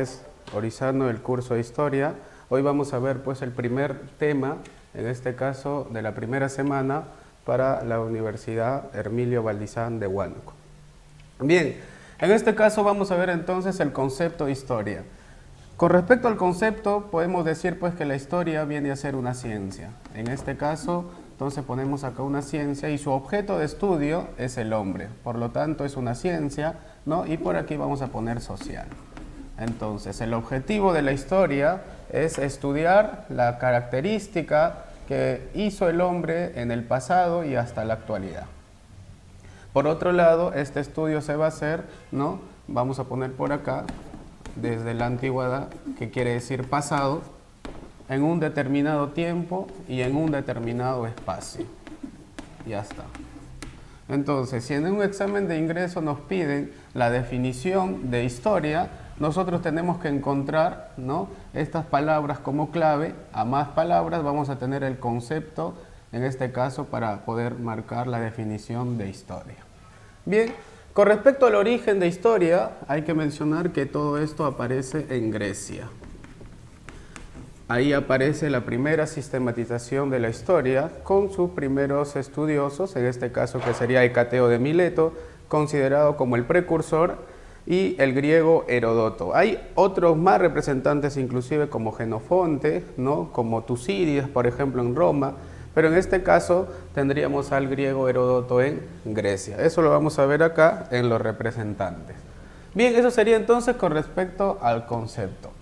pues Orizano del curso de Historia. Hoy vamos a ver pues el primer tema, en este caso de la primera semana, para la Universidad Hermilio Valdizán de Huánuco. Bien, en este caso vamos a ver entonces el concepto de historia. Con respecto al concepto, podemos decir pues que la historia viene a ser una ciencia. En este caso, entonces ponemos acá una ciencia y su objeto de estudio es el hombre. Por lo tanto, es una ciencia, ¿no? Y por aquí vamos a poner social. Entonces, el objetivo de la historia es estudiar la característica que hizo el hombre en el pasado y hasta la actualidad. Por otro lado, este estudio se va a hacer, ¿no? Vamos a poner por acá, desde la antigüedad, que quiere decir pasado, en un determinado tiempo y en un determinado espacio. Ya está. Entonces, si en un examen de ingreso nos piden la definición de historia, nosotros tenemos que encontrar, ¿no?, estas palabras como clave. A más palabras vamos a tener el concepto, en este caso, para poder marcar la definición de historia. Bien, con respecto al origen de historia, hay que mencionar que todo esto aparece en Grecia. Ahí aparece la primera sistematización de la historia con sus primeros estudiosos, en este caso que sería Hecateo de Mileto, considerado como el precursor, y el griego Heródoto. Hay otros más representantes inclusive como Jenofonte, ¿no?, como Tucídides, por ejemplo, en Roma, pero en este caso tendríamos al griego Heródoto en Grecia. Eso lo vamos a ver acá en los representantes. Bien, eso sería entonces con respecto al concepto.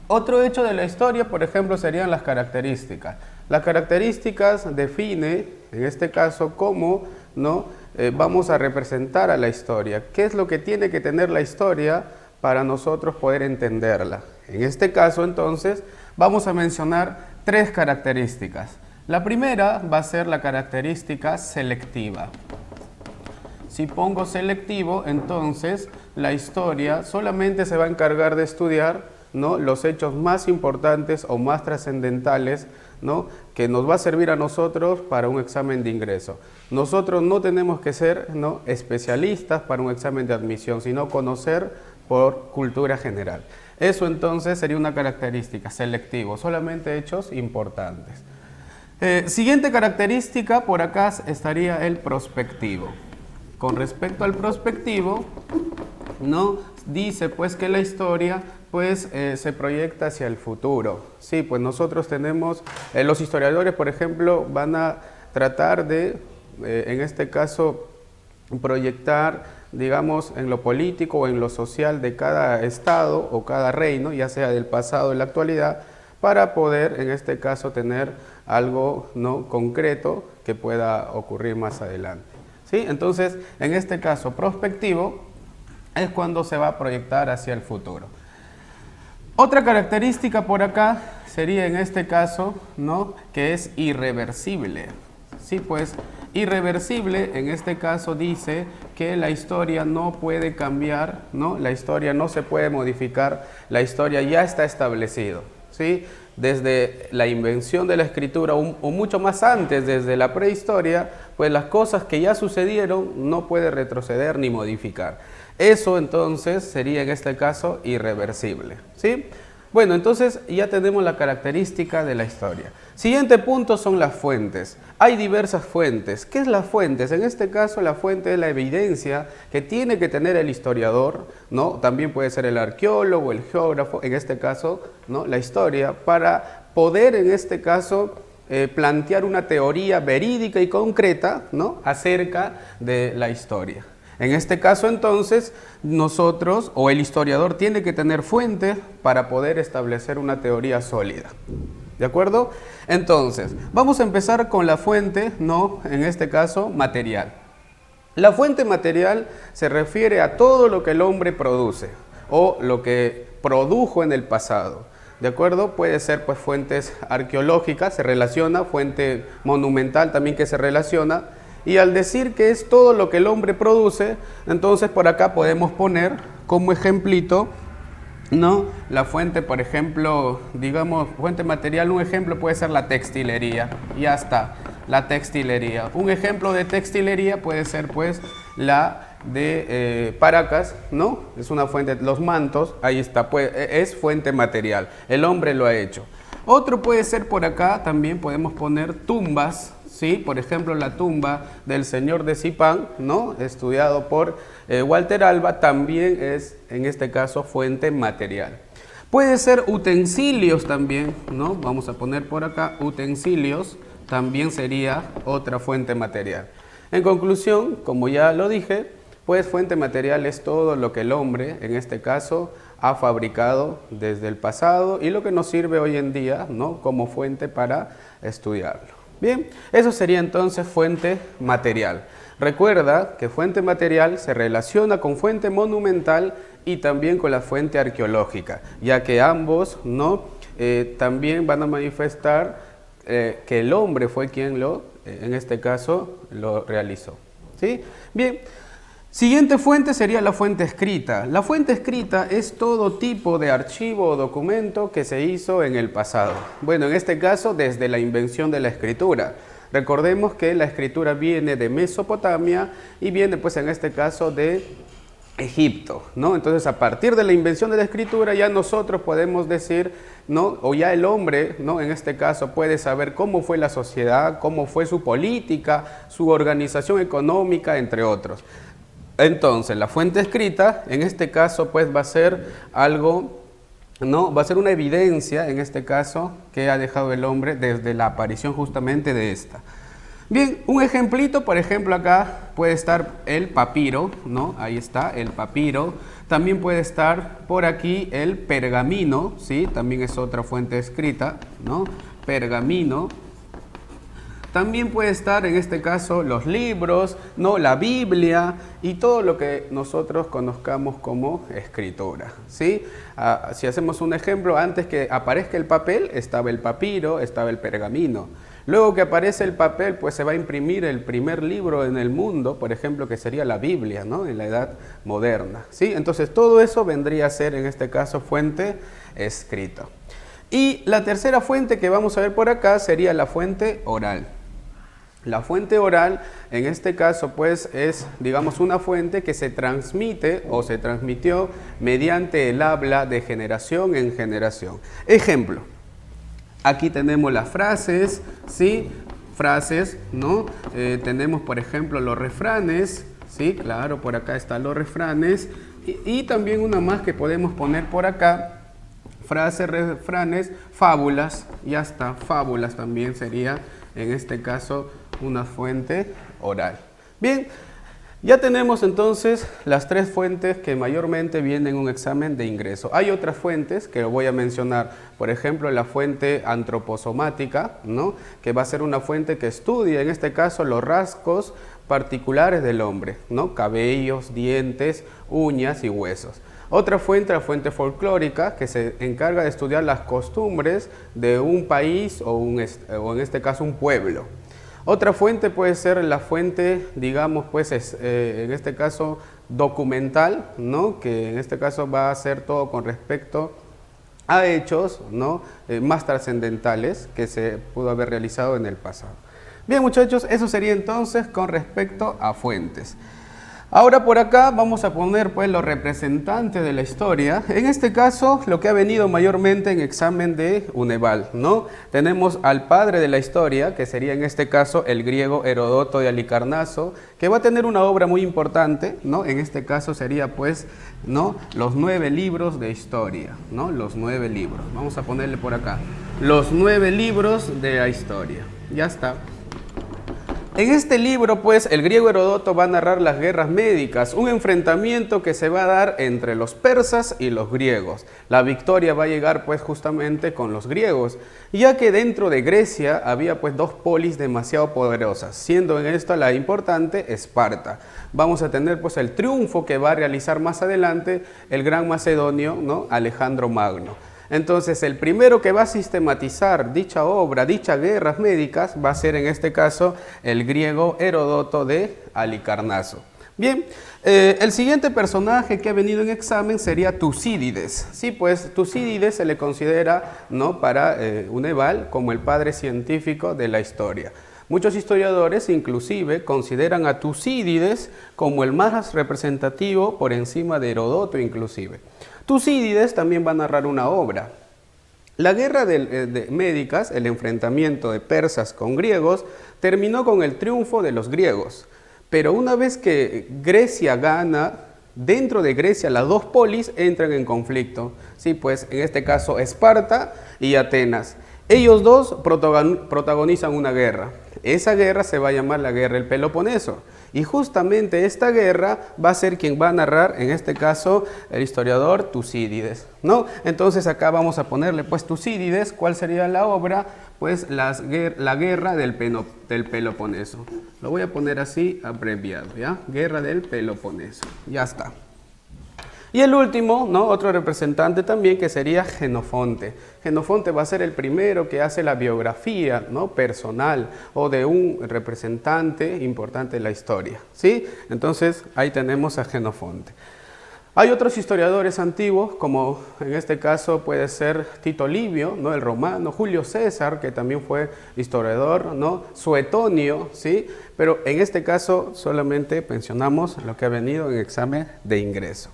Otro hecho de la historia, por ejemplo, serían las características. Las características define, en este caso, cómo, ¿no?, vamos a representar a la historia. ¿Qué es lo que tiene que tener la historia para nosotros poder entenderla? En este caso, entonces, vamos a mencionar tres características. La primera va a ser la característica selectiva. Si pongo selectivo, entonces la historia solamente se va a encargar de estudiar, ¿no?, los hechos más importantes o más trascendentales, ¿no?, que nos va a servir a nosotros para un examen de ingreso. Nosotros no tenemos que ser, ¿no?, especialistas para un examen de admisión, sino conocer por cultura general. Eso entonces sería una característica, selectivo, solamente hechos importantes. Siguiente característica, por acá estaría el prospectivo. Con respecto al prospectivo, ¿no?, dice pues que la historia pues se proyecta hacia el futuro. Sí, pues nosotros tenemos, los historiadores, por ejemplo, van a tratar de, en este caso, proyectar, digamos, en lo político o en lo social de cada estado o cada reino, ya sea del pasado o de la actualidad, para poder, en este caso, tener algo, ¿no?, concreto que pueda ocurrir más adelante. ¿Sí? Entonces, en este caso, prospectivo es cuando se va a proyectar hacia el futuro. Otra característica por acá sería en este caso, ¿no?, que es irreversible. Sí, pues irreversible en este caso dice que la historia no puede cambiar, ¿no?, la historia no se puede modificar, la historia ya está establecida, ¿sí? Desde la invención de la escritura o mucho más antes, desde la prehistoria, pues las cosas que ya sucedieron no puede retroceder ni modificar. Eso entonces sería en este caso irreversible, ¿sí? Bueno, entonces ya tenemos la característica de la historia. Siguiente punto son las fuentes. Hay diversas fuentes. ¿Qué es las fuentes? En este caso la fuente es la evidencia que tiene que tener el historiador, ¿no? También puede ser el arqueólogo, el geógrafo, en este caso, ¿no?, la historia, para poder en este caso plantear una teoría verídica y concreta, ¿no?, acerca de la historia. En este caso, entonces, nosotros o el historiador tiene que tener fuentes para poder establecer una teoría sólida. ¿De acuerdo? Entonces, vamos a empezar con la fuente, ¿no?, en este caso, material. La fuente material se refiere a todo lo que el hombre produce o lo que produjo en el pasado. ¿De acuerdo? Puede ser pues fuentes arqueológicas, se relaciona, fuente monumental también que se relaciona. Y al decir que es todo lo que el hombre produce, entonces por acá podemos poner como ejemplito, ¿no?, la fuente, por ejemplo, digamos, fuente material, un ejemplo puede ser la textilería. Ya está, la textilería. Un ejemplo de textilería puede ser pues la de Paracas, ¿no? Es una fuente, los mantos, ahí está, pues, es fuente material, el hombre lo ha hecho. Otro puede ser por acá, también podemos poner tumbas, ¿sí? Por ejemplo, la tumba del señor de Zipán, ¿no? Estudiado por Walter Alba, también es, en este caso, fuente material. Puede ser utensilios también, ¿no? Vamos a poner por acá utensilios, también sería otra fuente material. En conclusión, como ya lo dije, pues fuente material es todo lo que el hombre, en este caso, ha fabricado desde el pasado y lo que nos sirve hoy en día, ¿no? Como fuente para estudiarlo. Bien, eso sería entonces fuente material. Recuerda que fuente material se relaciona con fuente monumental y también con la fuente arqueológica, ya que ambos, ¿no? También van a manifestar que el hombre fue quien en este caso, lo realizó. ¿Sí? Bien. Siguiente fuente sería la fuente escrita. La fuente escrita es todo tipo de archivo o documento que se hizo en el pasado. Bueno, en este caso, desde la invención de la escritura. Recordemos que la escritura viene de Mesopotamia y viene, pues, en este caso, de Egipto, ¿no? Entonces, a partir de la invención de la escritura, ya nosotros podemos decir, ¿no? O ya el hombre, ¿no? En este caso, puede saber cómo fue la sociedad, cómo fue su política, su organización económica, entre otros. Entonces, la fuente escrita, en este caso, pues va a ser algo, ¿no? Va a ser una evidencia, en este caso, que ha dejado el hombre desde la aparición justamente de esta. Bien, un ejemplito, por ejemplo, acá puede estar el papiro, ¿no? Ahí está, el papiro. También puede estar por aquí el pergamino, ¿sí? También es otra fuente escrita, ¿no? Pergamino. También puede estar, en este caso, los libros, ¿no? La Biblia y todo lo que nosotros conozcamos como escritura, ¿sí? Si hacemos un ejemplo, antes que aparezca el papel, estaba el papiro, estaba el pergamino. Luego que aparece el papel, pues se va a imprimir el primer libro en el mundo, por ejemplo, que sería la Biblia, ¿no? En la Edad Moderna, ¿sí? Entonces, todo eso vendría a ser, en este caso, fuente escrita. Y la tercera fuente que vamos a ver por acá sería la fuente oral. La fuente oral, en este caso, pues, es, digamos, una fuente que se transmite o se transmitió mediante el habla de generación en generación. Ejemplo, aquí tenemos las frases, ¿sí? Frases, ¿no? Tenemos, por ejemplo, los refranes, ¿sí? Claro, por acá están los refranes. Y también una más que podemos poner por acá, frases, refranes, fábulas, ya está, fábulas también sería, en este caso, una fuente oral. Bien, ya tenemos entonces las tres fuentes que mayormente vienen en un examen de ingreso. Hay otras fuentes que voy a mencionar, por ejemplo, la fuente antroposomática, ¿no? Que va a ser una fuente que estudia, en este caso, los rasgos particulares del hombre, ¿no? Cabellos, dientes, uñas y huesos. Otra fuente, la fuente folclórica, que se encarga de estudiar las costumbres de un país o en este caso un pueblo. Otra fuente puede ser la fuente, digamos, pues en este caso documental, ¿no? Que en este caso va a ser todo con respecto a hechos, ¿no? Más trascendentales que se pudo haber realizado en el pasado. Bien, muchachos, eso sería entonces con respecto a fuentes. Ahora por acá vamos a poner, pues, los representantes de la historia. En este caso, lo que ha venido mayormente en examen de UNEVAL, ¿no? Tenemos al padre de la historia, que sería en este caso el griego Heródoto de Halicarnaso, que va a tener una obra muy importante, ¿no? En este caso sería, pues, ¿no? Los 9 libros de historia, ¿no? Los 9 libros. Vamos a ponerle por acá. Los 9 libros de la historia. Ya está. En este libro, pues, el griego Heródoto va a narrar las guerras médicas, un enfrentamiento que se va a dar entre los persas y los griegos. La victoria va a llegar, pues, justamente con los griegos, ya que dentro de Grecia había, pues, 2 polis demasiado poderosas, siendo en esta la importante Esparta. Vamos a tener, pues, el triunfo que va a realizar más adelante el gran macedonio, ¿no? Alejandro Magno. Entonces, el primero que va a sistematizar dicha obra, dichas guerras médicas, va a ser en este caso el griego Heródoto de Halicarnaso. Bien, el siguiente personaje que ha venido en examen sería Tucídides. Sí, pues Tucídides se le considera, ¿no? Para UNEVAL como el padre científico de la historia. Muchos historiadores inclusive consideran a Tucídides como el más representativo por encima de Heródoto inclusive. Tucídides también va a narrar una obra. La guerra de Médicas, el enfrentamiento de persas con griegos, terminó con el triunfo de los griegos. Pero una vez que Grecia gana, dentro de Grecia las dos polis entran en conflicto. Sí, pues en este caso Esparta y Atenas. Ellos dos protagonizan una guerra. Esa guerra se va a llamar la guerra del Peloponeso. Y justamente esta guerra va a ser quien va a narrar, en este caso, el historiador Tucídides, ¿no? Entonces acá vamos a ponerle pues Tucídides, ¿cuál sería la obra? Pues la guerra del Peloponeso. Lo voy a poner así abreviado, ¿ya? Guerra del Peloponeso. Ya está. Y el último, ¿no? Otro representante también que sería Jenofonte. Jenofonte va a ser el primero que hace la biografía, ¿no? Personal o de un representante importante de la historia, ¿sí? Entonces ahí tenemos a Jenofonte. Hay otros historiadores antiguos, como en este caso puede ser Tito Livio, ¿no? El romano, Julio César, que también fue historiador, ¿no? Suetonio, ¿sí? Pero en este caso solamente mencionamos lo que ha venido en examen de ingreso.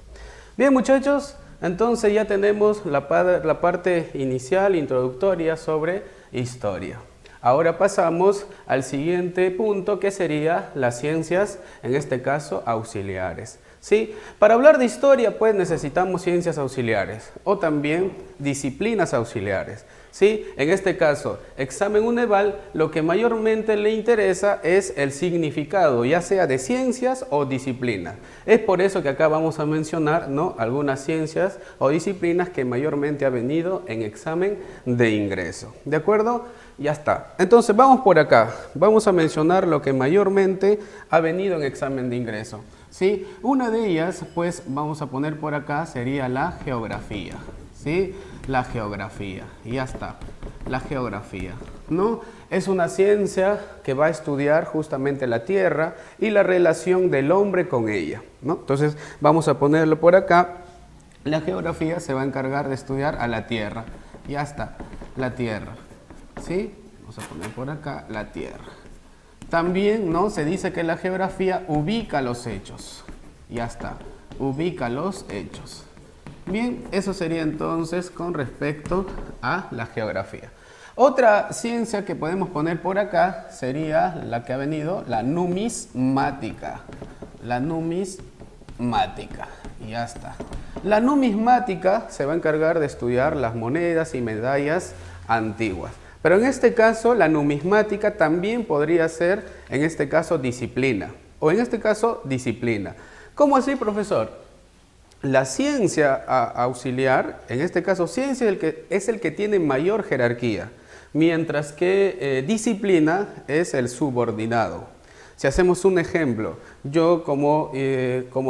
Bien, muchachos, entonces ya tenemos la parte inicial, introductoria sobre historia. Ahora pasamos al siguiente punto, que sería las ciencias, en este caso auxiliares. ¿Sí? Para hablar de historia, pues necesitamos ciencias auxiliares o también disciplinas auxiliares. ¿Sí? En este caso, examen UNEVAL, lo que mayormente le interesa es el significado, ya sea de ciencias o disciplinas. Es por eso que acá vamos a mencionar, ¿no? Algunas ciencias o disciplinas que mayormente ha venido en examen de ingreso. ¿De acuerdo? Ya está. Entonces vamos por acá. Vamos a mencionar lo que mayormente ha venido en examen de ingreso. ¿Sí? Una de ellas, pues vamos a poner por acá, sería la geografía. ¿Sí? La geografía, y ya está, la geografía, ¿no? Es una ciencia que va a estudiar justamente la Tierra y la relación del hombre con ella, ¿no? Entonces vamos a ponerlo por acá, la geografía se va a encargar de estudiar a la Tierra, ya está, la Tierra, ¿sí? Vamos a poner por acá la Tierra. También, ¿no? Se dice que la geografía ubica los hechos, ya está, ubica los hechos. Bien, eso sería entonces con respecto a la geografía. Otra ciencia que podemos poner por acá sería la que ha venido, la numismática. La numismática, y ya está. La numismática se va a encargar de estudiar las monedas y medallas antiguas. Pero en este caso, la numismática también podría ser, en este caso, disciplina. O en este caso, disciplina. ¿Cómo así, profesor? La ciencia auxiliar, en este caso ciencia, es el que tiene mayor jerarquía, mientras que disciplina es el subordinado. Si hacemos un ejemplo, yo como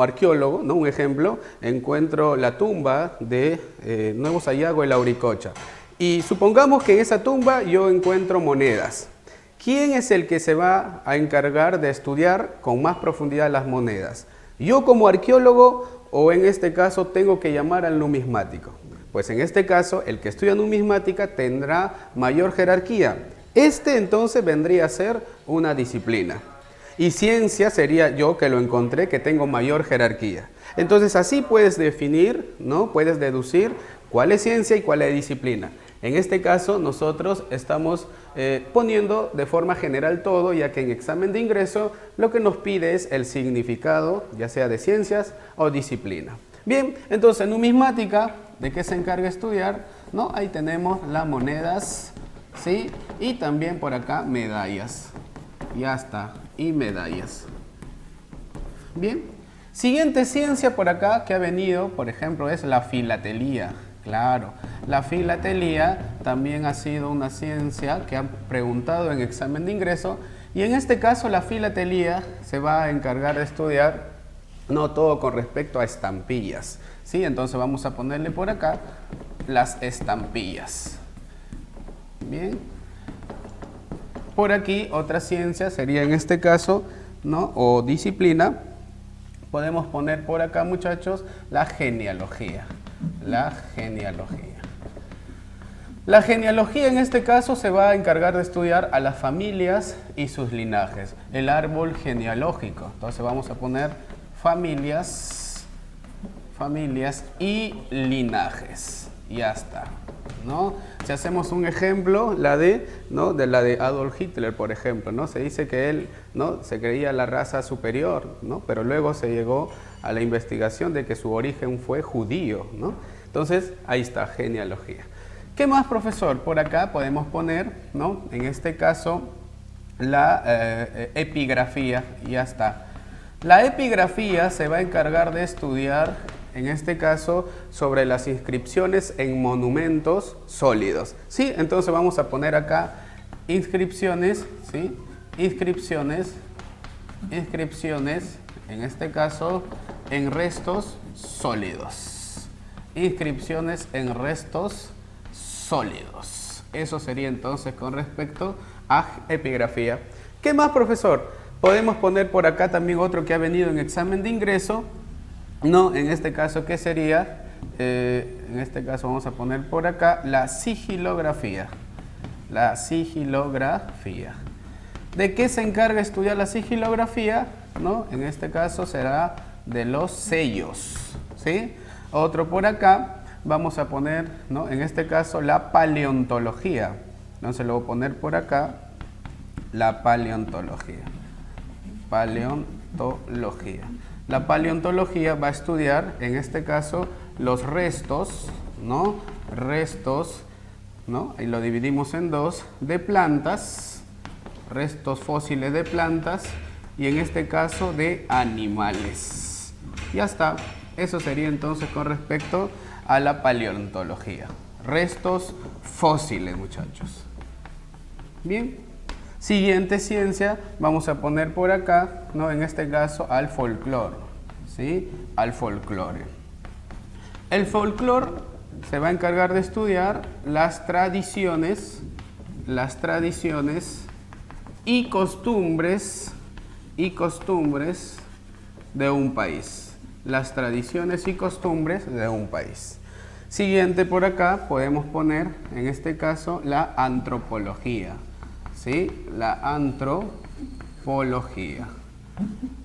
arqueólogo, ¿no? Un ejemplo, encuentro la tumba de Nuevo Sayago de Lauricocha. Y supongamos que en esa tumba yo encuentro monedas. ¿Quién es el que se va a encargar de estudiar con más profundidad las monedas? ¿Yo como arqueólogo o en este caso tengo que llamar al numismático? Pues en este caso el que estudia numismática tendrá mayor jerarquía. Este entonces vendría a ser una disciplina. Y ciencia sería yo que lo encontré, que tengo mayor jerarquía. Entonces así puedes definir, ¿no? Puedes deducir cuál es ciencia y cuál es disciplina. En este caso nosotros estamos poniendo de forma general todo, ya que en examen de ingreso lo que nos pide es el significado, ya sea de ciencias o disciplina. Bien, entonces numismática, ¿de qué se encarga estudiar? ¿No? Ahí tenemos las monedas, ¿sí? Y también por acá medallas. Ya está, y medallas. Bien, siguiente ciencia por acá que ha venido, por ejemplo, es la filatelía. Claro, la filatelía también ha sido una ciencia que han preguntado en examen de ingreso, y en este caso la filatelía se va a encargar de estudiar, no todo con respecto a estampillas, ¿sí? Entonces vamos a ponerle por acá las estampillas. Bien. Por aquí otra ciencia sería en este caso, ¿no? O disciplina, podemos poner por acá, muchachos, la genealogía. La genealogía. La genealogía en este caso se va a encargar de estudiar a las familias y sus linajes, el árbol genealógico. Entonces vamos a poner familias y linajes. Ya está, ¿no? Si hacemos un ejemplo, la de Adolf Hitler, por ejemplo, ¿no? Se dice que él, ¿no?, se creía la raza superior, ¿no?, pero luego se llegó a la investigación de que su origen fue judío, ¿no? Entonces, ahí está, genealogía. ¿Qué más, profesor? Por acá podemos poner, ¿no?, en este caso, la epigrafía, y ya está. La epigrafía se va a encargar de estudiar, en este caso, sobre las inscripciones en monumentos sólidos, ¿sí? Entonces vamos a poner acá inscripciones, ¿sí? Inscripciones, en este caso, en restos sólidos. Inscripciones en restos sólidos. Eso sería entonces con respecto a epigrafía. ¿Qué más, profesor? Podemos poner por acá también otro que ha venido en examen de ingreso, ¿no? En este caso, ¿qué sería? En este caso vamos a poner por acá la sigilografía. La sigilografía. ¿De qué se encarga estudiar la sigilografía? ¿No? En este caso será de los sellos, ¿sí? Otro por acá, vamos a poner, ¿no?, en este caso la paleontología. Entonces lo voy a poner por acá, la paleontología. Paleontología. La paleontología va a estudiar, en este caso, los restos, ¿no? Restos, ¿no?, y lo dividimos en dos, de plantas, restos fósiles de plantas, y en este caso de animales. Ya está. Eso sería entonces con respecto a la paleontología. Restos fósiles, muchachos. Bien. Siguiente ciencia, vamos a poner por acá, ¿no?, en este caso al folclore, ¿sí? Al folclore. El folclore se va a encargar de estudiar las tradiciones y costumbres de un país. Las tradiciones y costumbres de un país. Siguiente por acá podemos poner, en este caso, la antropología. ¿Sí? La antropología.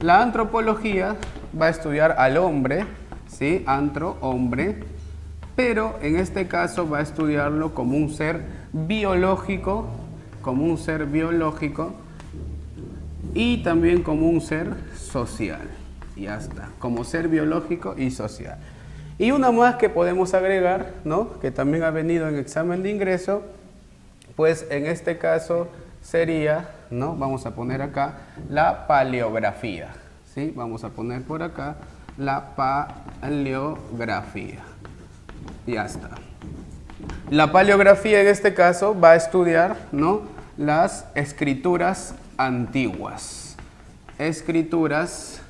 La antropología va a estudiar al hombre, ¿sí? Hombre, pero en este caso va a estudiarlo como un ser biológico, y también como un ser social. Ya está, como ser biológico y social. Y una más que podemos agregar, ¿no?, que también ha venido en examen de ingreso, pues en este caso sería, ¿no?, vamos a poner acá la paleografía, ¿sí? Vamos a poner por acá la paleografía. Ya está. La paleografía en este caso va a estudiar, ¿no?, las escrituras antiguas. Escrituras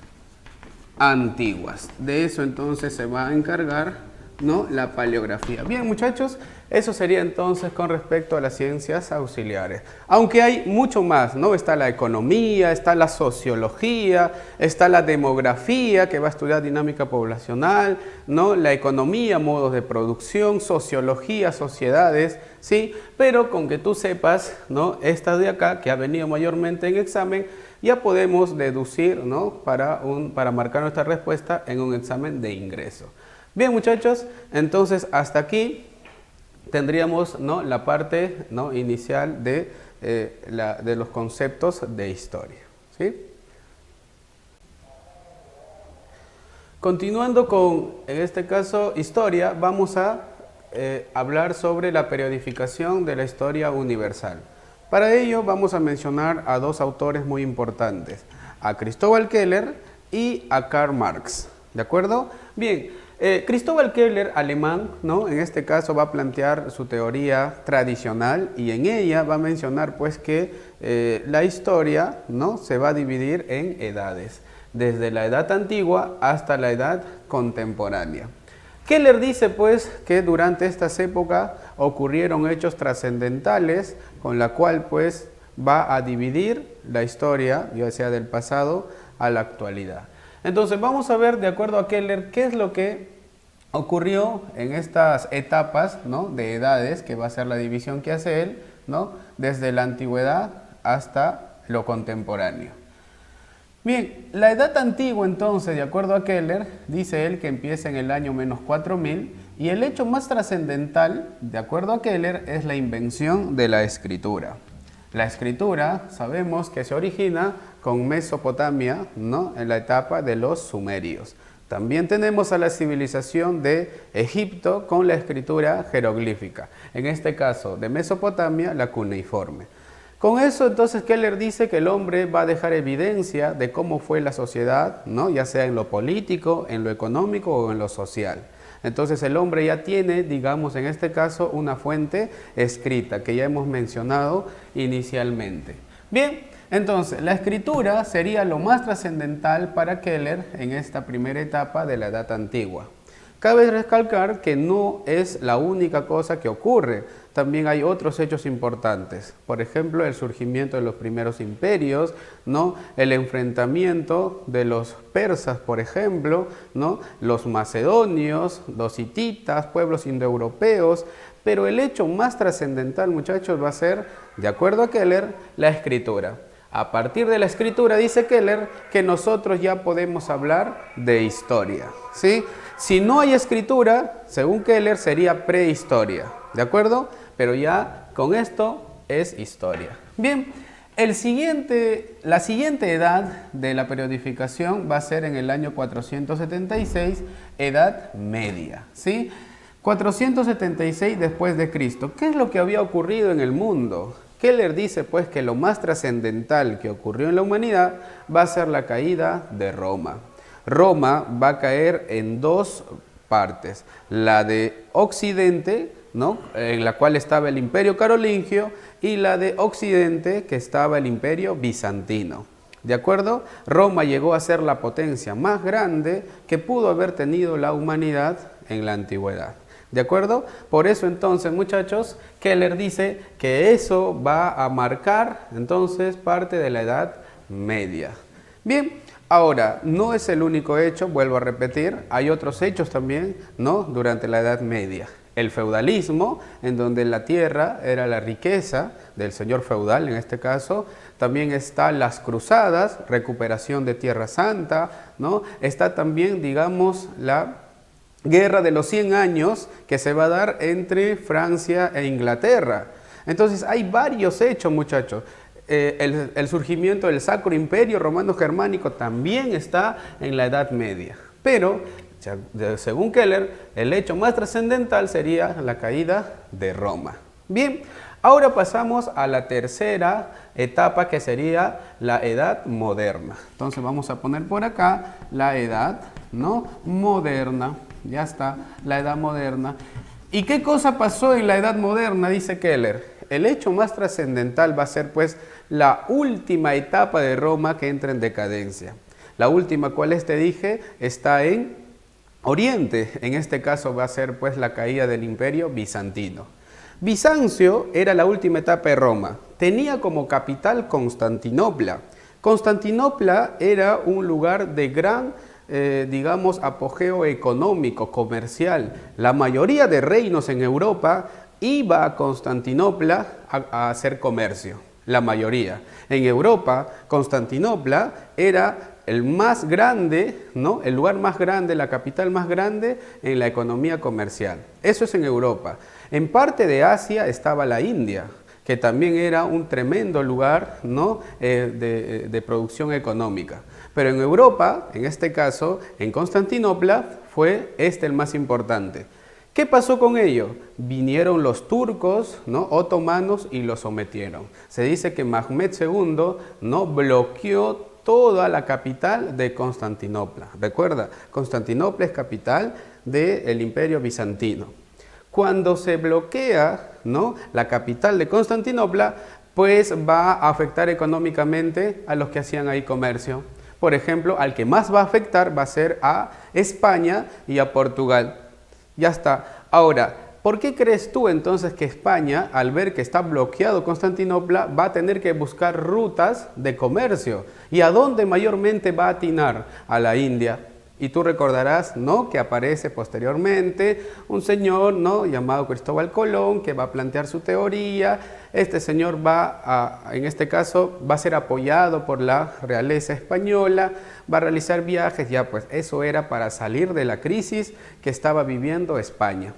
antiguas. De eso entonces se va a encargar, ¿no?, la paleografía. Bien, muchachos, eso sería entonces con respecto a las ciencias auxiliares. Aunque hay mucho más, ¿no? Está la economía, está la sociología, está la demografía, que va a estudiar dinámica poblacional, ¿no?, la economía, modos de producción, sociología, sociedades, ¿sí? Pero con que tú sepas, ¿no?, esta de acá, que ha venido mayormente en examen, ya podemos deducir, ¿no?, para marcar nuestra respuesta en un examen de ingreso. Bien, muchachos, entonces hasta aquí tendríamos, ¿no?, la parte, ¿no?, inicial de los conceptos de historia, ¿sí? Continuando con, en este caso, historia, vamos a hablar sobre la periodificación de la historia universal. Para ello vamos a mencionar a dos autores muy importantes, a Cristóbal Keller y a Karl Marx, ¿de acuerdo? Bien, Cristóbal Keller, alemán, ¿no?, en este caso va a plantear su teoría tradicional y en ella va a mencionar pues que la historia, ¿no?, se va a dividir en edades, desde la edad antigua hasta la edad contemporánea. Keller dice pues que durante estas épocas ocurrieron hechos trascendentales con la cual pues va a dividir la historia, ya sea del pasado a la actualidad. Entonces vamos a ver, de acuerdo a Keller, qué es lo que ocurrió en estas etapas, ¿no?, de edades, que va a ser la división que hace él, ¿no?, desde la antigüedad hasta lo contemporáneo. Bien, la edad antigua entonces, de acuerdo a Keller, dice él que empieza en el año menos 4000 y el hecho más trascendental, de acuerdo a Keller, es la invención de la escritura. La escritura sabemos que se origina con Mesopotamia, ¿no?, en la etapa de los sumerios. También tenemos a la civilización de Egipto con la escritura jeroglífica. En este caso, de Mesopotamia, la cuneiforme. Con eso, entonces, Keller dice que el hombre va a dejar evidencia de cómo fue la sociedad, ¿no?, ya sea en lo político, en lo económico o en lo social. Entonces, el hombre ya tiene, digamos, en este caso, una fuente escrita que ya hemos mencionado inicialmente. Bien, entonces, la escritura sería lo más trascendental para Keller en esta primera etapa de la Edad Antigua. Cabe recalcar que no es la única cosa que ocurre, también hay otros hechos importantes, por ejemplo, el surgimiento de los primeros imperios, ¿no?, el enfrentamiento de los persas, por ejemplo, ¿no?, los macedonios, los hititas, pueblos indoeuropeos, pero el hecho más trascendental, muchachos, va a ser, de acuerdo a Keller, la escritura. A partir de la escritura, dice Keller, que nosotros ya podemos hablar de historia, ¿sí? Si no hay escritura, según Keller, sería prehistoria, ¿de acuerdo? Pero ya con esto es historia. Bien, la siguiente edad de la periodificación va a ser en el año 476, Edad Media, ¿sí? 476 después de Cristo. ¿Qué es lo que había ocurrido en el mundo? Keller dice pues que lo más trascendental que ocurrió en la humanidad va a ser la caída de Roma. Roma va a caer en dos partes, la de Occidente, ¿no?, en la cual estaba el Imperio Carolingio, y la de Occidente, que estaba el Imperio Bizantino. ¿De acuerdo? Roma llegó a ser la potencia más grande que pudo haber tenido la humanidad en la antigüedad. ¿De acuerdo? Por eso entonces, muchachos, Keller dice que eso va a marcar entonces parte de la Edad Media. Bien, ahora, no es el único hecho, vuelvo a repetir, hay otros hechos también, ¿no?, durante la Edad Media. El feudalismo, en donde la tierra era la riqueza del señor feudal, en este caso. También están las cruzadas, recuperación de Tierra Santa, ¿no? Está también, digamos, la Guerra de los 100 años que se va a dar entre Francia e Inglaterra. Entonces hay varios hechos, muchachos. El surgimiento del Sacro Imperio Romano Germánico también está en la Edad Media. Pero, según Keller, el hecho más trascendental sería la caída de Roma. Bien, ahora pasamos a la tercera etapa, que sería la Edad Moderna. Entonces vamos a poner por acá la Edad, ¿no?, Moderna. Ya está, la Edad Moderna. ¿Y qué cosa pasó en la Edad Moderna? Dice Keller. El hecho más trascendental va a ser pues la última etapa de Roma que entra en decadencia. La última, ¿cuál te dije? Está en Oriente. En este caso va a ser pues la caída del Imperio Bizantino. Bizancio era la última etapa de Roma. Tenía como capital Constantinopla. Constantinopla era un lugar de gran digamos, apogeo económico, comercial. La mayoría de reinos en Europa iba a Constantinopla a hacer comercio, la mayoría. En Europa, Constantinopla era el más grande, ¿no?, el lugar más grande, la capital más grande en la economía comercial. Eso es en Europa. En parte de Asia estaba la India, que también era un tremendo lugar, ¿no?, de producción económica. Pero en Europa, en este caso, en Constantinopla, fue el más importante. ¿Qué pasó con ello? Vinieron los turcos, ¿no?, otomanos, y los sometieron. Se dice que Mehmed II, ¿no?, bloqueó toda la capital de Constantinopla. Recuerda, Constantinopla es capital del Imperio Bizantino. Cuando se bloquea, ¿no?, la capital de Constantinopla, pues va a afectar económicamente a los que hacían ahí comercio. Por ejemplo, al que más va a afectar va a ser a España y a Portugal. Ya está. Ahora, ¿por qué crees tú entonces que España, al ver que está bloqueado Constantinopla, va a tener que buscar rutas de comercio? ¿Y a dónde mayormente va a atinar? A la India. Y tú recordarás, ¿no?, que aparece posteriormente un señor, ¿no?, llamado Cristóbal Colón, que va a plantear su teoría. Este señor en este caso, va a ser apoyado por la realeza española, va a realizar viajes, ya pues eso era para salir de la crisis que estaba viviendo España.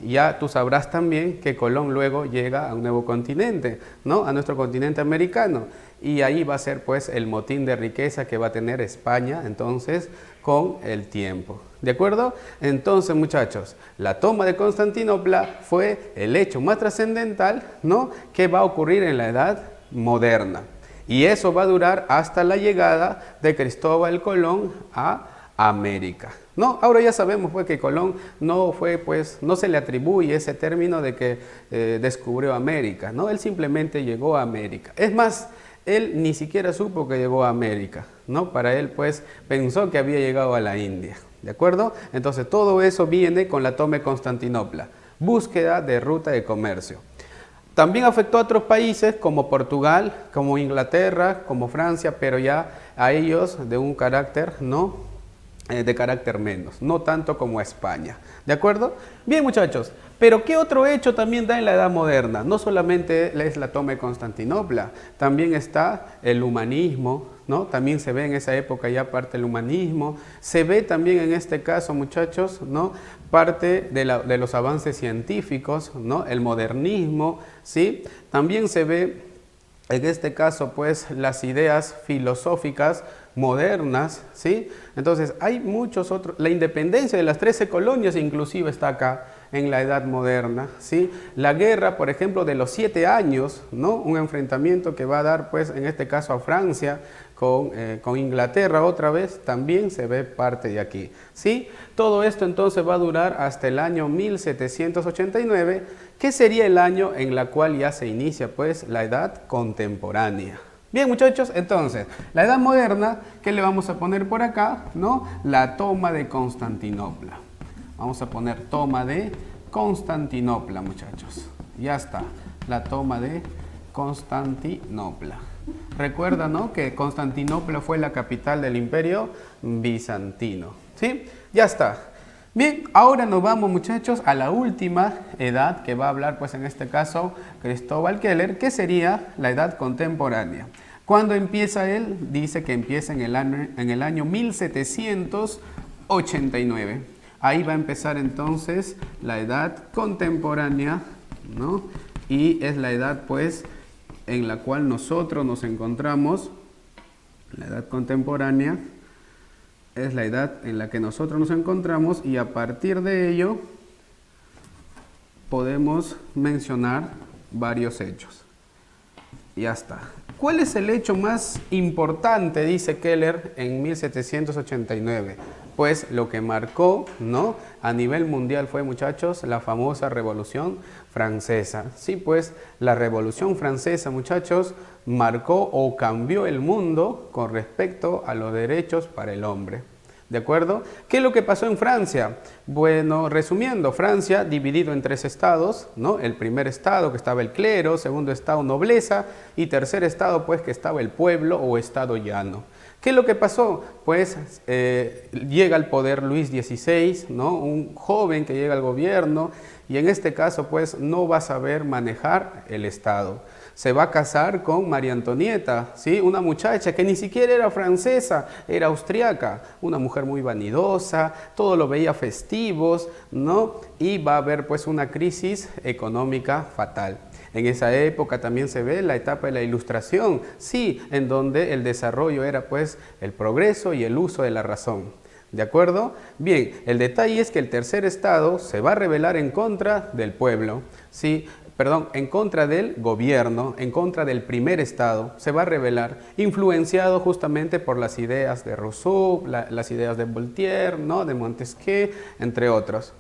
Ya tú sabrás también que Colón luego llega a un nuevo continente, ¿no?, a nuestro continente americano, y ahí va a ser pues el motín de riqueza que va a tener España entonces con el tiempo. ¿De acuerdo? Entonces, muchachos, la toma de Constantinopla fue el hecho más trascendental, ¿no?, que va a ocurrir en la Edad Moderna. Y eso va a durar hasta la llegada de Cristóbal Colón a América. No, ahora ya sabemos pues que Colón no se le atribuye ese término de que descubrió América, ¿no? Él simplemente llegó a América. Es más, él ni siquiera supo que llegó a América, ¿no? Para él pues pensó que había llegado a la India, ¿de acuerdo? Entonces todo eso viene con la toma de Constantinopla, búsqueda de ruta de comercio. También afectó a otros países como Portugal, como Inglaterra, como Francia, pero ya a ellos de un carácter, ¿no?, de carácter menos, no tanto como a España. ¿De acuerdo? Bien, muchachos, pero ¿qué otro hecho también da en la Edad Moderna? No solamente es la toma de Constantinopla, también está el humanismo, ¿no? También se ve en esa época ya parte del humanismo, se ve también en este caso, muchachos, ¿no?, parte de los avances científicos, ¿no?, el modernismo, ¿sí? También se ve en este caso pues las ideas filosóficas modernas, ¿sí? Entonces hay muchos otros, la independencia de las 13 colonias inclusive está acá en la Edad Moderna, ¿sí? La guerra, por ejemplo, de los 7 años, ¿no?, un enfrentamiento que va a dar pues en este caso a Francia con Inglaterra otra vez, también se ve parte de aquí, ¿sí? Todo esto entonces va a durar hasta el año 1789, que sería el año en la cual ya se inicia pues la Edad Contemporánea. Bien, muchachos, entonces, la Edad Moderna, ¿qué le vamos a poner por acá? ¿No? La toma de Constantinopla. Vamos a poner toma de Constantinopla, muchachos. Ya está, la toma de Constantinopla. Recuerda, ¿no?, que Constantinopla fue la capital del Imperio Bizantino. ¿Sí? Ya está. Bien, ahora nos vamos, muchachos, a la última edad que va a hablar, pues en este caso, Cristóbal Keller, que sería la Edad Contemporánea. ¿Cuándo empieza él? Dice que empieza en el año 1789. Ahí va a empezar entonces la Edad Contemporánea, ¿no? Y es la edad, pues, en la cual nosotros nos encontramos. La Edad Contemporánea es la edad en la que nosotros nos encontramos, y a partir de ello podemos mencionar varios hechos. Ya está. ¿Cuál es el hecho más importante, dice Keller, en 1789? Pues lo que marcó, ¿no?, a nivel mundial fue, muchachos, la famosa Revolución Francesa. Sí, pues la Revolución Francesa, muchachos, marcó o cambió el mundo con respecto a los derechos para el hombre. ¿De acuerdo? ¿Qué es lo que pasó en Francia? Bueno, resumiendo, Francia dividido en 3 estados, ¿no? El primer estado, que estaba el clero; segundo estado, nobleza; y tercer estado, pues, que estaba el pueblo o estado llano. ¿Qué es lo que pasó? Pues llega al poder Luis XVI, ¿no?, un joven que llega al gobierno, y en este caso pues no va a saber manejar el Estado. Se va a casar con María Antonieta, ¿sí?, una muchacha que ni siquiera era francesa, era austriaca, una mujer muy vanidosa, todo lo veía festivos, ¿no?, y va a haber pues una crisis económica fatal. En esa época también se ve la etapa de la Ilustración, sí, en donde el desarrollo era pues el progreso y el uso de la razón. ¿De acuerdo? Bien, el detalle es que el tercer estado se va a rebelar en contra del pueblo, ¿sí? En contra del gobierno, en contra del primer estado, se va a rebelar, influenciado justamente por las ideas de Rousseau, las ideas de Voltaire, ¿no?, de Montesquieu, entre otros.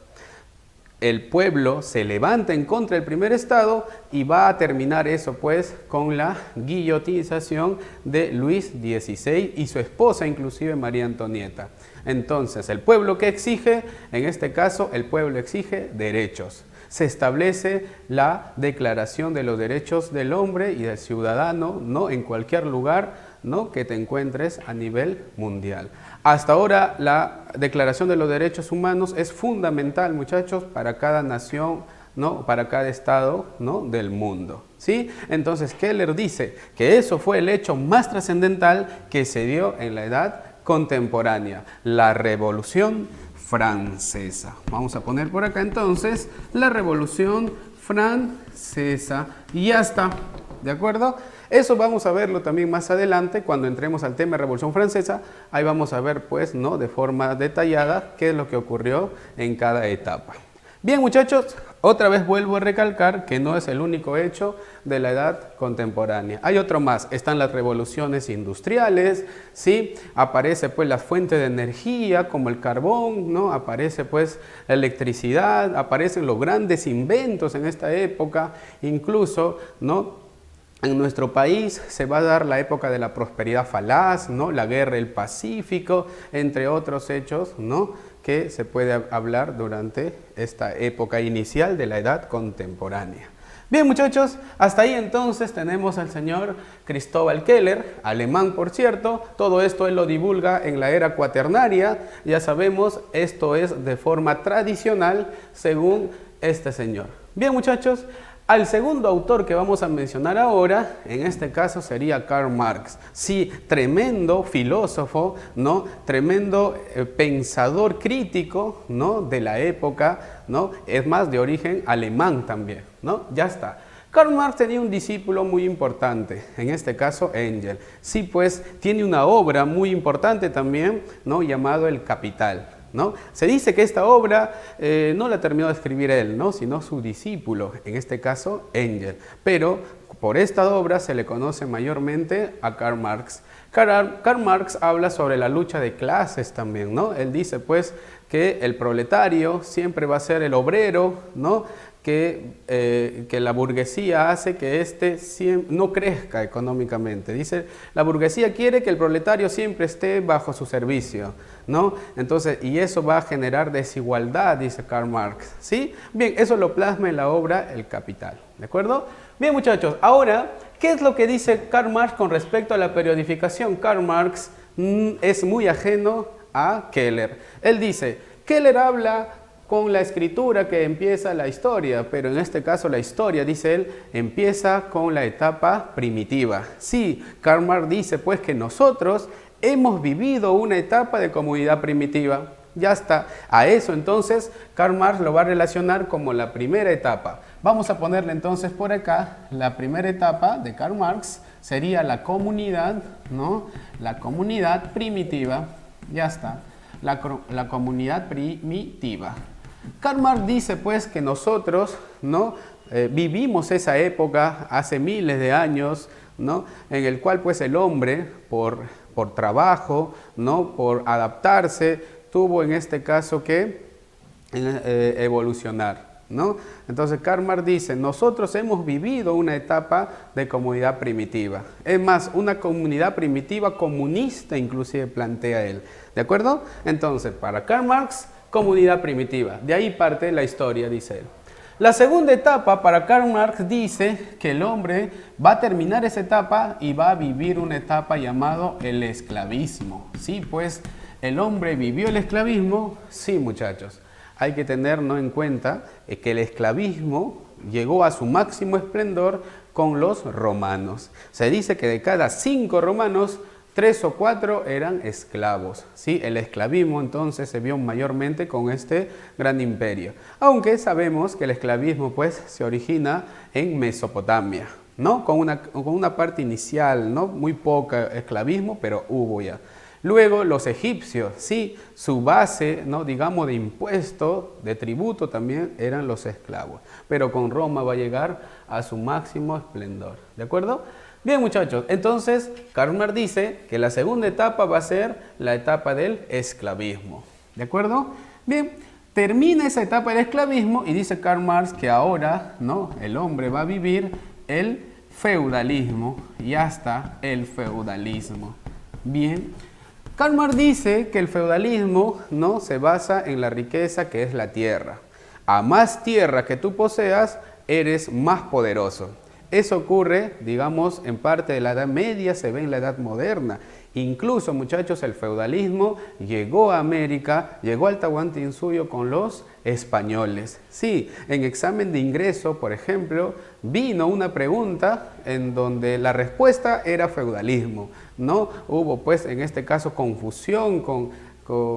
El pueblo se levanta en contra del primer estado y va a terminar eso pues con la guillotinización de Luis XVI y su esposa, inclusive María Antonieta. Entonces, el pueblo, ¿qué exige? En este caso, el pueblo exige derechos. Se establece la Declaración de los Derechos del Hombre y del Ciudadano, ¿no?, en cualquier lugar ¿no?, que te encuentres a nivel mundial. Hasta ahora la Declaración de los Derechos Humanos es fundamental, muchachos, para cada nación, ¿no?, para cada estado, ¿no?, del mundo, ¿sí? Entonces Keller dice que eso fue el hecho más trascendental que se dio en la edad contemporánea, la Revolución Francesa. Vamos a poner por acá entonces la Revolución Francesa y ya está, ¿de acuerdo? Eso vamos a verlo también más adelante cuando entremos al tema de Revolución Francesa. Ahí vamos a ver, pues, ¿no?, de forma detallada qué es lo que ocurrió en cada etapa. Bien, muchachos, otra vez vuelvo a recalcar que no es el único hecho de la edad contemporánea. Hay otro más, están las revoluciones industriales, ¿sí? Aparece pues las fuentes de energía como el carbón, ¿no? Aparece pues la electricidad, aparecen los grandes inventos en esta época, incluso, ¿no?, en nuestro país se va a dar la época de la prosperidad falaz, ¿no?, la guerra del Pacífico, entre otros hechos, ¿no?, que se puede hablar durante esta época inicial de la edad contemporánea. Bien, muchachos, hasta ahí entonces tenemos al señor Cristóbal Keller, alemán por cierto. Todo esto él lo divulga en la era cuaternaria. Ya sabemos, esto es de forma tradicional según este señor. Bien, muchachos, al segundo autor que vamos a mencionar ahora, en este caso sería Karl Marx. Sí, tremendo filósofo, ¿no?, tremendo pensador crítico, ¿no?, de la época, ¿no?, es más de origen alemán también, ¿no? Ya está. Karl Marx tenía un discípulo muy importante, en este caso Engels. Sí, pues tiene una obra muy importante también, ¿no?, llamado El Capital, ¿no? Se dice que esta obra no la terminó de escribir él, ¿no?, sino su discípulo, en este caso Engels. Pero por esta obra se le conoce mayormente a Karl Marx. Karl Marx habla sobre la lucha de clases también, ¿no? Él dice pues que el proletario siempre va a ser el obrero, ¿no?, que la burguesía hace que éste no crezca económicamente. Dice, la burguesía quiere que el proletario siempre esté bajo su servicio, ¿no? Entonces, y eso va a generar desigualdad, dice Karl Marx, ¿sí? Bien, eso lo plasma en la obra El Capital, ¿de acuerdo? Bien, muchachos, ahora, ¿qué es lo que dice Karl Marx con respecto a la periodificación? Karl Marx es muy ajeno a Keller. Él dice, Keller habla con la escritura que empieza la historia, pero en este caso la historia, dice él, empieza con la etapa primitiva. Sí, Karl Marx dice pues que nosotros hemos vivido una etapa de comunidad primitiva. Ya está. A eso entonces Karl Marx lo va a relacionar como la primera etapa. Vamos a ponerle entonces por acá la primera etapa de Karl Marx sería la comunidad, ¿no?, la comunidad primitiva. Ya está. La comunidad primitiva. Karl Marx dice pues que nosotros, ¿no?, vivimos esa época hace miles de años, ¿no?, en el cual pues el hombre por trabajo, ¿no?, por adaptarse, tuvo en este caso que evolucionar, ¿no? Entonces Karl Marx dice, nosotros hemos vivido una etapa de comunidad primitiva. Es más, una comunidad primitiva comunista inclusive plantea él, ¿de acuerdo? Entonces, para Karl Marx, comunidad primitiva. De ahí parte la historia, dice él. La segunda etapa para Karl Marx dice que el hombre va a terminar esa etapa y va a vivir una etapa llamado el esclavismo. Sí, pues el hombre vivió el esclavismo. Sí, muchachos, hay que tener en cuenta que el esclavismo llegó a su máximo esplendor con los romanos. Se dice que de cada 5 romanos, 3 o 4 eran esclavos, ¿sí? El esclavismo entonces se vio mayormente con este gran imperio. Aunque sabemos que el esclavismo pues se origina en Mesopotamia, ¿no? Con una parte inicial, ¿no? Muy poca esclavismo, pero hubo ya. Luego los egipcios, sí, su base, ¿no?, digamos, de impuesto, de tributo también eran los esclavos. Pero con Roma va a llegar a su máximo esplendor, ¿de acuerdo? Bien, muchachos, entonces Karl Marx dice que la segunda etapa va a ser la etapa del esclavismo, ¿de acuerdo? Bien, termina esa etapa del esclavismo y dice Karl Marx que ahora, ¿no?, el hombre va a vivir el feudalismo y hasta el feudalismo. Bien, Karl Marx dice que el feudalismo, ¿no?, se basa en la riqueza que es la tierra. A más tierra que tú poseas, eres más poderoso. Eso ocurre, digamos, en parte de la Edad Media, se ve en la Edad Moderna. Incluso, muchachos, el feudalismo llegó a América, llegó al Tahuantinsuyo con los españoles. Sí, en examen de ingreso, por ejemplo, vino una pregunta en donde la respuesta era feudalismo, ¿no? Hubo, pues, en este caso, confusión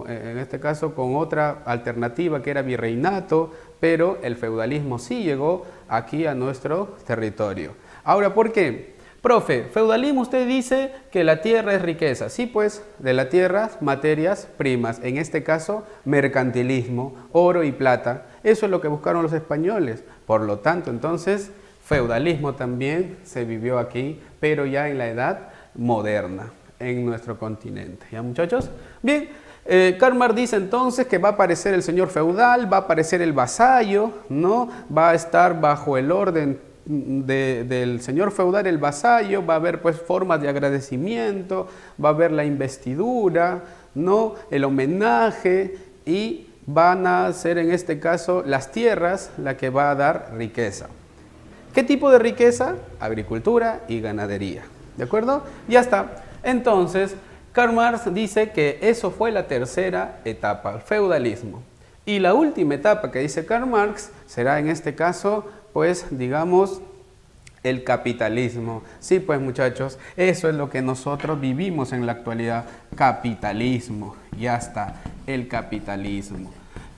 en este caso con otra alternativa que era virreinato, pero el feudalismo sí llegó aquí a nuestro territorio. Ahora, ¿por qué? Profe, feudalismo usted dice que la tierra es riqueza. Sí, pues, de la tierra, materias primas. En este caso, mercantilismo, oro y plata. Eso es lo que buscaron los españoles. Por lo tanto, entonces, feudalismo también se vivió aquí, pero ya en la edad moderna, en nuestro continente. ¿Ya, muchachos? Bien. Karl Marx dice entonces que va a aparecer el señor feudal, va a aparecer el vasallo, ¿no? Va a estar bajo el orden del señor feudal el vasallo, va a haber pues formas de agradecimiento, va a haber la investidura, ¿no? El homenaje y van a ser en este caso las tierras la que va a dar riqueza. ¿Qué tipo de riqueza? Agricultura y ganadería, ¿de acuerdo? Ya está. Entonces, Karl Marx dice que eso fue la tercera etapa, el feudalismo. Y la última etapa que dice Karl Marx será en este caso, pues digamos, el capitalismo. Sí, pues muchachos, eso es lo que nosotros vivimos en la actualidad, capitalismo. Ya está, el capitalismo.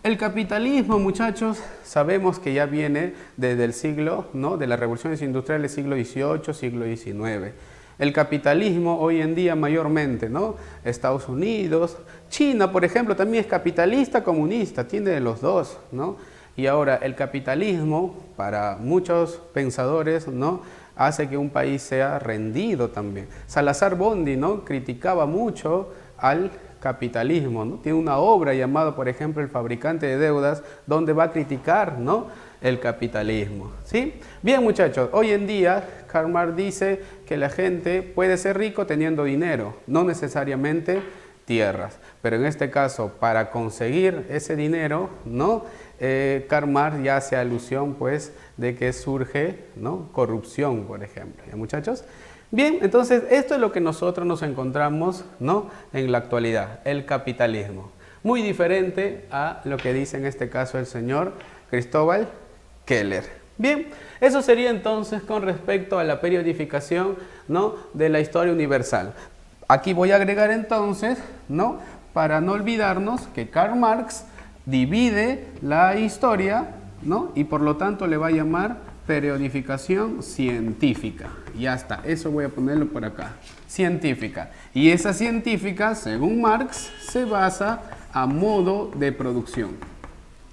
El capitalismo, muchachos, sabemos que ya viene desde el siglo, ¿no? De las revoluciones industriales, siglo XVIII, siglo XIX. El capitalismo hoy en día mayormente, ¿no? Estados Unidos, China, por ejemplo, también es capitalista, comunista, tiene de los dos, ¿no? Y ahora el capitalismo, para muchos pensadores, ¿no? Hace que un país sea rendido también. Salazar Bondi, ¿no? Criticaba mucho al capitalismo, ¿no? Tiene una obra llamada, por ejemplo, El fabricante de deudas, donde va a criticar, ¿no? El capitalismo, ¿sí? Bien, muchachos, hoy en día Karl Marx dice que la gente puede ser rico teniendo dinero, no necesariamente tierras, pero en este caso, para conseguir ese dinero, ¿no? Karl Marx ya hace alusión, pues, de que surge, ¿no? Corrupción, por ejemplo, ¿ya, muchachos? Bien, entonces, esto es lo que nosotros nos encontramos, ¿no? En la actualidad, el capitalismo, muy diferente a lo que dice en este caso el señor Cristóbal Keller. Bien, eso sería entonces con respecto a la periodificación, ¿no? De la historia universal. Aquí voy a agregar entonces, ¿no? Para no olvidarnos que Karl Marx divide la historia, ¿no? Y por lo tanto le va a llamar periodificación científica. Ya está, eso voy a ponerlo por acá. Científica. Y esa científica, según Marx, se basa a modo de producción.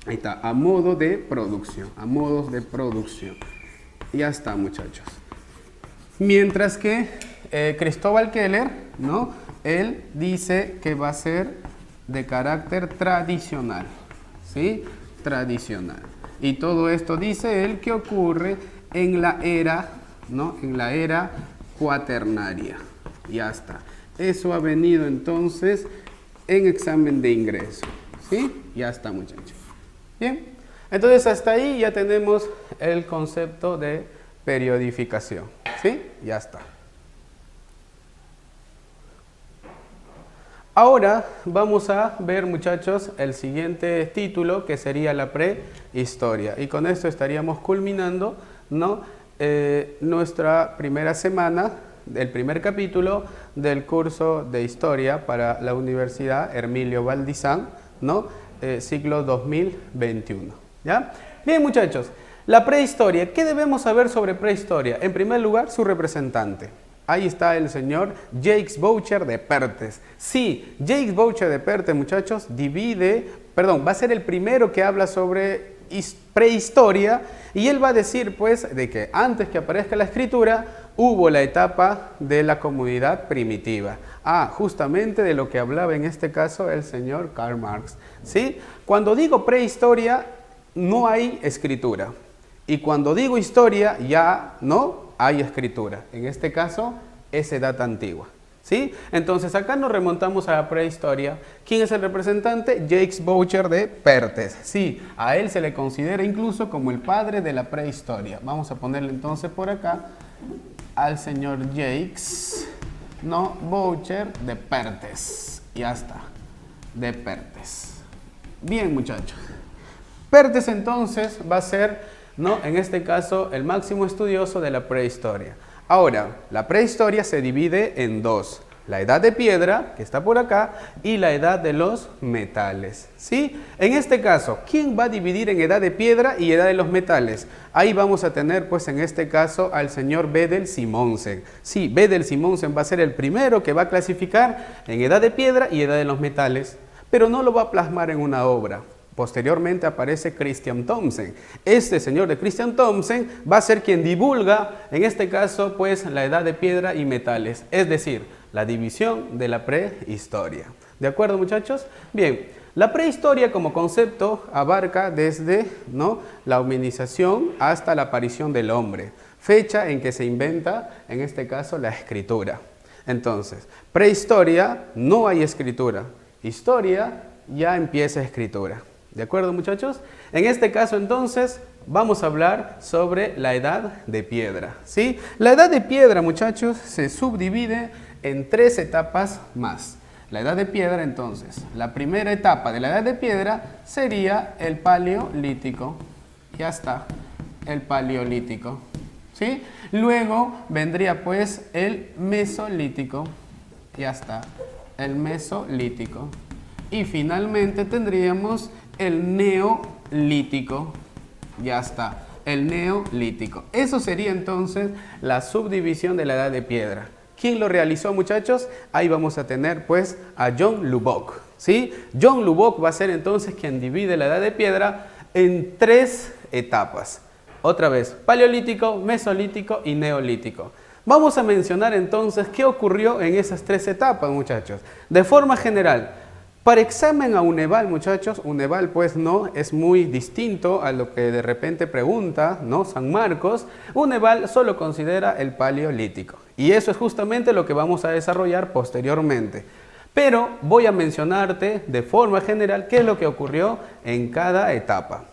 Ahí está, a modo de producción, a modos de producción. Ya está, muchachos. Mientras que Cristóbal Keller, ¿no? Él dice que va a ser de carácter tradicional, ¿sí? Tradicional. Y todo esto dice él que ocurre en la era, ¿no? En la era cuaternaria. Ya está. Eso ha venido entonces en examen de ingreso, ¿sí? Ya está, muchachos. Bien, entonces hasta ahí ya tenemos el concepto de periodificación, ¿sí? Ya está. Ahora vamos a ver, muchachos, el siguiente título, que sería la prehistoria. Y con esto estaríamos culminando, ¿no? Nuestra primera semana, el primer capítulo del curso de historia para la Universidad Hermilio Valdizán, ¿no? Siglo 2021. ¿Ya? Bien, muchachos, la prehistoria. ¿Qué debemos saber sobre prehistoria? En primer lugar, su representante. Ahí está el señor Jacques Boucher de Perthes. Sí, Jacques Boucher de Perthes, muchachos, va a ser el primero que habla sobre prehistoria, y él va a decir, pues, de que antes que aparezca la escritura, hubo la etapa de la comunidad primitiva. Justamente de lo que hablaba en este caso el señor Karl Marx, ¿sí? Cuando digo prehistoria, no hay escritura. Y cuando digo historia, ya no hay escritura. En este caso, es edad antigua. ¿Sí? Entonces acá nos remontamos a la prehistoria. ¿Quién es el representante? Jacques Boucher de Perthes. Sí, a él se le considera incluso como el padre de la prehistoria. Vamos a ponerle entonces por acá al señor Jacques, no, Boucher de Perthes. Ya está, de Perthes. Bien, muchachos. Perthes entonces va a ser, ¿no?, en este caso, el máximo estudioso de la prehistoria. Ahora, la prehistoria se divide en dos: la edad de piedra, que está por acá, y la edad de los metales, ¿sí? En este caso, ¿quién va a dividir en edad de piedra y edad de los metales? Ahí vamos a tener, pues, en este caso, al señor Wedel Simonsen. Sí, Wedel Simonsen va a ser el primero que va a clasificar en edad de piedra y edad de los metales, pero no lo va a plasmar en una obra. Posteriormente aparece Christian Thomsen. Este señor de Christian Thomsen va a ser quien divulga, en este caso, pues, la edad de piedra y metales, es decir, la división de la prehistoria. ¿De acuerdo, muchachos? Bien, la prehistoria como concepto abarca desde, ¿no?, la hominización hasta la aparición del hombre, fecha en que se inventa, en este caso, la escritura. Entonces, prehistoria, no hay escritura. Historia, ya empieza escritura. ¿De acuerdo, muchachos? En este caso, entonces, vamos a hablar sobre la edad de piedra, ¿sí? La edad de piedra, muchachos, se subdivide en 3 etapas más. La edad de piedra, entonces, la primera etapa de la edad de piedra sería el paleolítico. Ya está, el paleolítico, ¿sí? Luego vendría, pues, el mesolítico. Ya está, el mesolítico. Y finalmente tendríamos el neolítico. Ya está, el neolítico. Eso sería entonces la subdivisión de la edad de piedra. ¿Quién lo realizó, muchachos? Ahí vamos a tener, pues, a John Lubbock, ¿sí? John Lubbock va a ser entonces quien divide la edad de piedra en 3 etapas. Otra vez, paleolítico, mesolítico y neolítico. Vamos a mencionar entonces qué ocurrió en esas 3 etapas, muchachos. De forma general, para examen a UNEVAL, muchachos, UNEVAL, pues, no es muy distinto a lo que de repente pregunta, ¿no?, San Marcos. UNEVAL solo considera el paleolítico. Y eso es justamente lo que vamos a desarrollar posteriormente. Pero voy a mencionarte de forma general qué es lo que ocurrió en cada etapa.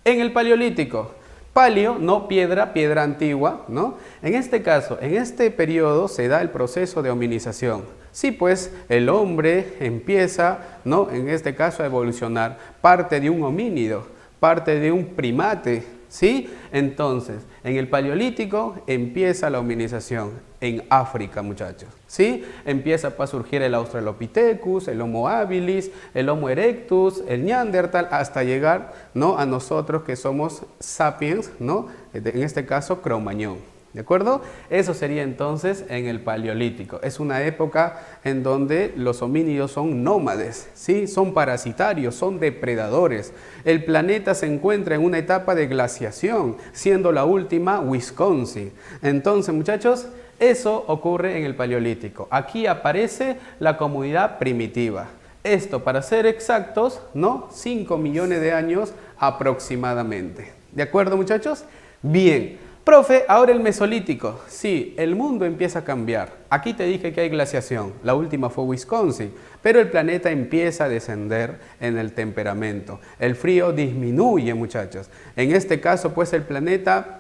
En el paleolítico, paleo, no piedra, piedra antigua, ¿no? En este caso, en este periodo se da el proceso de hominización. Sí, pues el hombre empieza, ¿no?, en este caso a evolucionar, parte de un homínido, parte de un primate, ¿sí? Entonces, en el paleolítico empieza la hominización en África, muchachos, ¿sí? Empieza a surgir el Australopithecus, el Homo habilis, el Homo erectus, el Neandertal, hasta llegar, ¿no?, a nosotros que somos sapiens, ¿no?, en este caso Cro-Magnon. ¿De acuerdo? Eso sería entonces en el paleolítico. Es una época en donde los homínidos son nómades, ¿sí? Son parasitarios, son depredadores. El planeta se encuentra en una etapa de glaciación, siendo la última Wisconsin. Entonces, muchachos, eso ocurre en el paleolítico. Aquí aparece la comunidad primitiva. Esto, para ser exactos, ¿no?, 5 millones de años aproximadamente. ¿De acuerdo, muchachos? Bien. Profe, ahora el mesolítico. Sí, el mundo empieza a cambiar. Aquí te dije que hay glaciación, la última fue Wisconsin, pero el planeta empieza a descender en el temperamento. El frío disminuye, muchachos. En este caso, pues, el planeta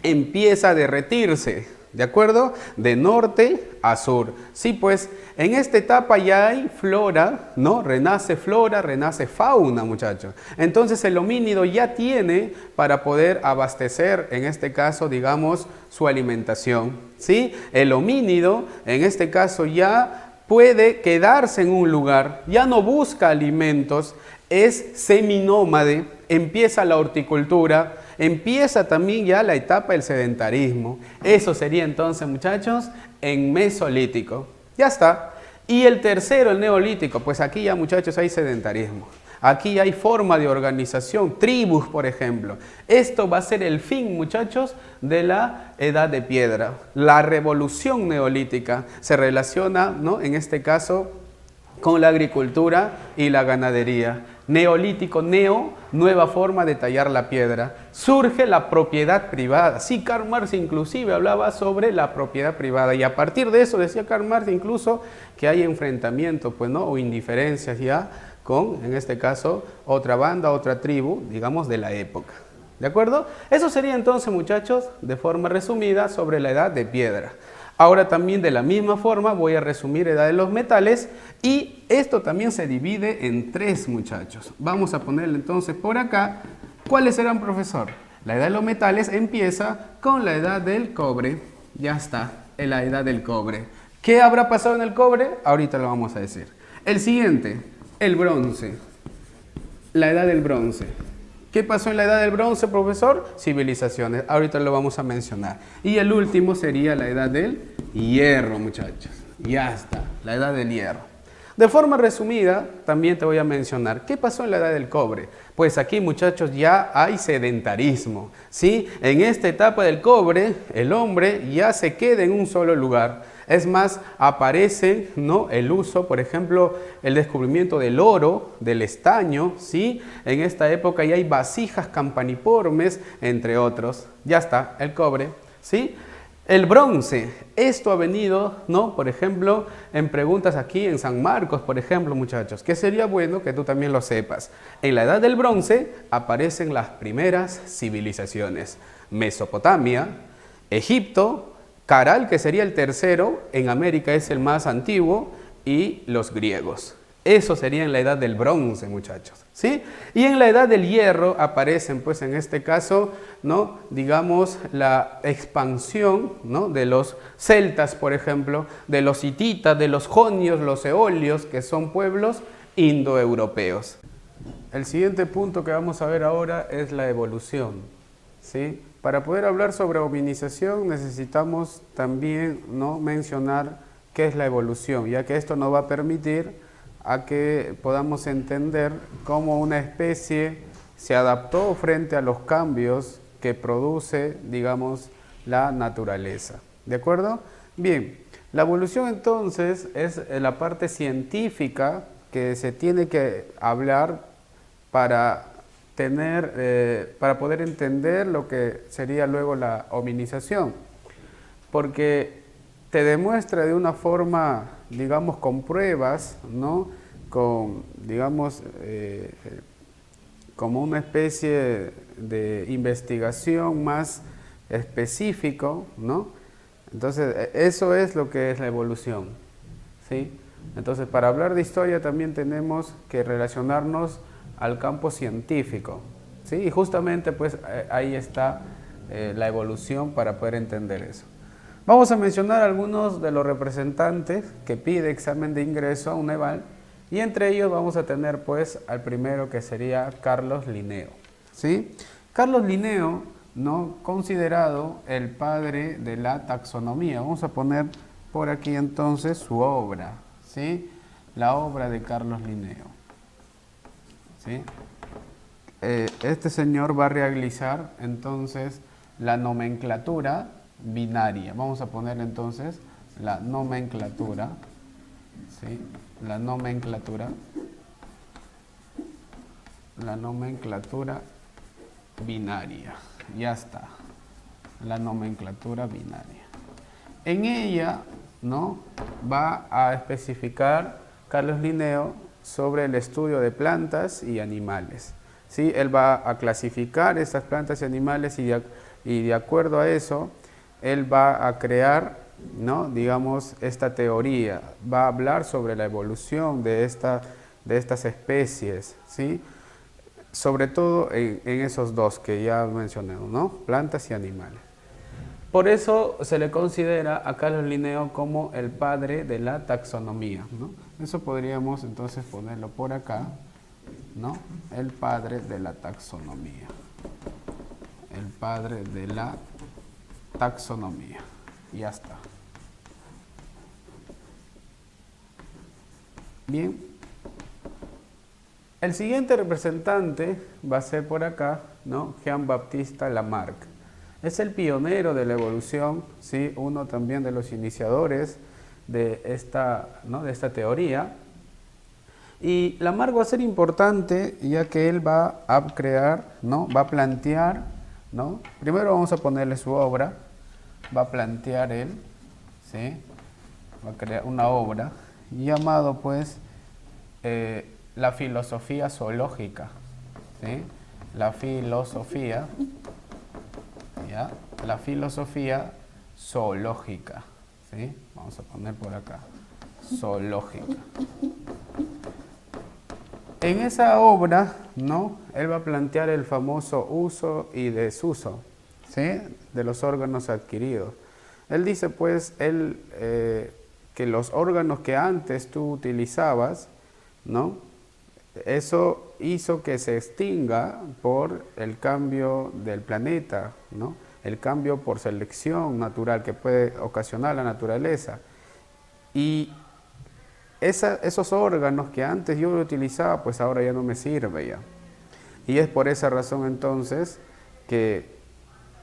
empieza a derretirse. ¿De acuerdo? De norte a sur. Sí, pues, en esta etapa ya hay flora, ¿no? Renace flora, renace fauna, muchachos. Entonces el homínido ya tiene para poder abastecer, en este caso, digamos, su alimentación, ¿sí? El homínido, en este caso, ya puede quedarse en un lugar, ya no busca alimentos, es seminómade, empieza la horticultura, empieza también ya la etapa del sedentarismo. Eso sería entonces, muchachos, en mesolítico. Ya está. Y el tercero, el neolítico, pues aquí ya, muchachos, hay sedentarismo. Aquí hay forma de organización, tribus, por ejemplo. Esto va a ser el fin, muchachos, de la edad de piedra. La revolución neolítica se relaciona, ¿no?, en este caso, con la agricultura y la ganadería. Neolítico, neo, nueva forma de tallar la piedra. Surge la propiedad privada. Sí, Karl Marx inclusive hablaba sobre la propiedad privada y a partir de eso decía Karl Marx incluso que hay enfrentamiento, pues, ¿no? O indiferencias ya con, en este caso, otra banda, otra tribu, digamos, de la época. ¿De acuerdo? Eso sería entonces, muchachos, de forma resumida sobre la edad de piedra. Ahora también de la misma forma voy a resumir edad de los metales y esto también se divide en 3, muchachos. Vamos a ponerle entonces por acá, ¿cuáles serán, profesor? La edad de los metales empieza con la edad del cobre. Ya está, en la edad del cobre. ¿Qué habrá pasado en el cobre? Ahorita lo vamos a decir. El siguiente, el bronce. La edad del bronce. ¿Qué pasó en la edad del bronce, profesor? Civilizaciones. Ahorita lo vamos a mencionar. Y el último sería la edad del hierro, muchachos. Ya está, la edad del hierro. De forma resumida, también te voy a mencionar qué pasó en la edad del cobre. Pues aquí, muchachos, ya hay sedentarismo, ¿sí? En esta etapa del cobre, el hombre ya se queda en un solo lugar. Es más, aparece, ¿no?, el uso, por ejemplo, el descubrimiento del oro, del estaño, ¿sí? En esta época ya hay vasijas campaniformes, entre otros. Ya está, el cobre, ¿sí? El bronce, esto ha venido, ¿no?, por ejemplo, en preguntas aquí en San Marcos, por ejemplo, muchachos, que sería bueno que tú también lo sepas. En la edad del bronce aparecen las primeras civilizaciones. Mesopotamia, Egipto, Caral, que sería el tercero, en América es el más antiguo, y los griegos. Eso sería en la edad del bronce, muchachos, ¿sí? Y en la edad del hierro aparecen, pues en este caso, ¿no?, digamos, la expansión, ¿no?, de los celtas, por ejemplo, de los hititas, de los jonios, los eolios, que son pueblos indoeuropeos. El siguiente punto que vamos a ver ahora es la evolución, ¿sí? Para poder hablar sobre hominización necesitamos también, ¿no?, mencionar qué es la evolución, ya que esto nos va a permitir a que podamos entender cómo una especie se adaptó frente a los cambios que produce, digamos, la naturaleza. ¿De acuerdo? Bien, la evolución entonces es la parte científica que se tiene que hablar para poder entender lo que sería luego la hominización, porque te demuestra de una forma, digamos, con pruebas, ¿no?, con, digamos, como una especie de investigación más específico, ¿no? Entonces, eso es lo que es la evolución, ¿sí? Entonces, para hablar de historia también tenemos que relacionarnos al campo científico, ¿sí? Y justamente pues ahí está la evolución para poder entender eso. Vamos a mencionar algunos de los representantes que pide examen de ingreso a UNEVAL y entre ellos vamos a tener pues al primero que sería Carlos Linneo, ¿sí? Carlos Linneo, ¿no?, considerado el padre de la taxonomía. Vamos a poner por aquí entonces su obra, ¿sí? La obra de Carlos Linneo. ¿Sí? Este señor va a realizar entonces la nomenclatura binaria. Vamos a poner entonces la nomenclatura, ¿sí?, la nomenclatura binaria. Ya está, la nomenclatura binaria. En ella, ¿no?, va a especificar Carlos Linneo sobre el estudio de plantas y animales, ¿sí? Él va a clasificar estas plantas y animales y de acuerdo a eso, él va a crear, ¿no?, digamos, esta teoría, va a hablar sobre la evolución de estas especies, ¿sí?, sobre todo en esos dos que ya mencioné, ¿no?, plantas y animales. Por eso se le considera a Carlos Linneo como el padre de la taxonomía, ¿no? Eso podríamos entonces ponerlo por acá, ¿no? El padre de la taxonomía. El padre de la taxonomía. Ya está. Bien. El siguiente representante va a ser por acá, ¿no?, Jean-Baptiste Lamarck. Es el pionero de la evolución, ¿sí?, uno también de los iniciadores de esta, ¿no?, de esta teoría. Y Lamarck va a ser importante ya que él va a crear, ¿no? Va a plantear, ¿no? Primero vamos a ponerle su obra, va a plantear él, ¿sí? Va a crear una obra llamado pues la filosofía zoológica, ¿sí? La filosofía, ¿ya? La filosofía zoológica, ¿sí? Vamos a poner por acá, zoológica. En esa obra, ¿no? Él va a plantear el famoso uso y desuso, ¿sí? De los órganos adquiridos. Él dice, pues, que los órganos que antes tú utilizabas, ¿no? Eso hizo que se extinga por el cambio del planeta, ¿no? El cambio por selección natural que puede ocasionar la naturaleza. Y esos órganos que antes yo utilizaba, pues ahora ya no me sirve ya. Y es por esa razón entonces que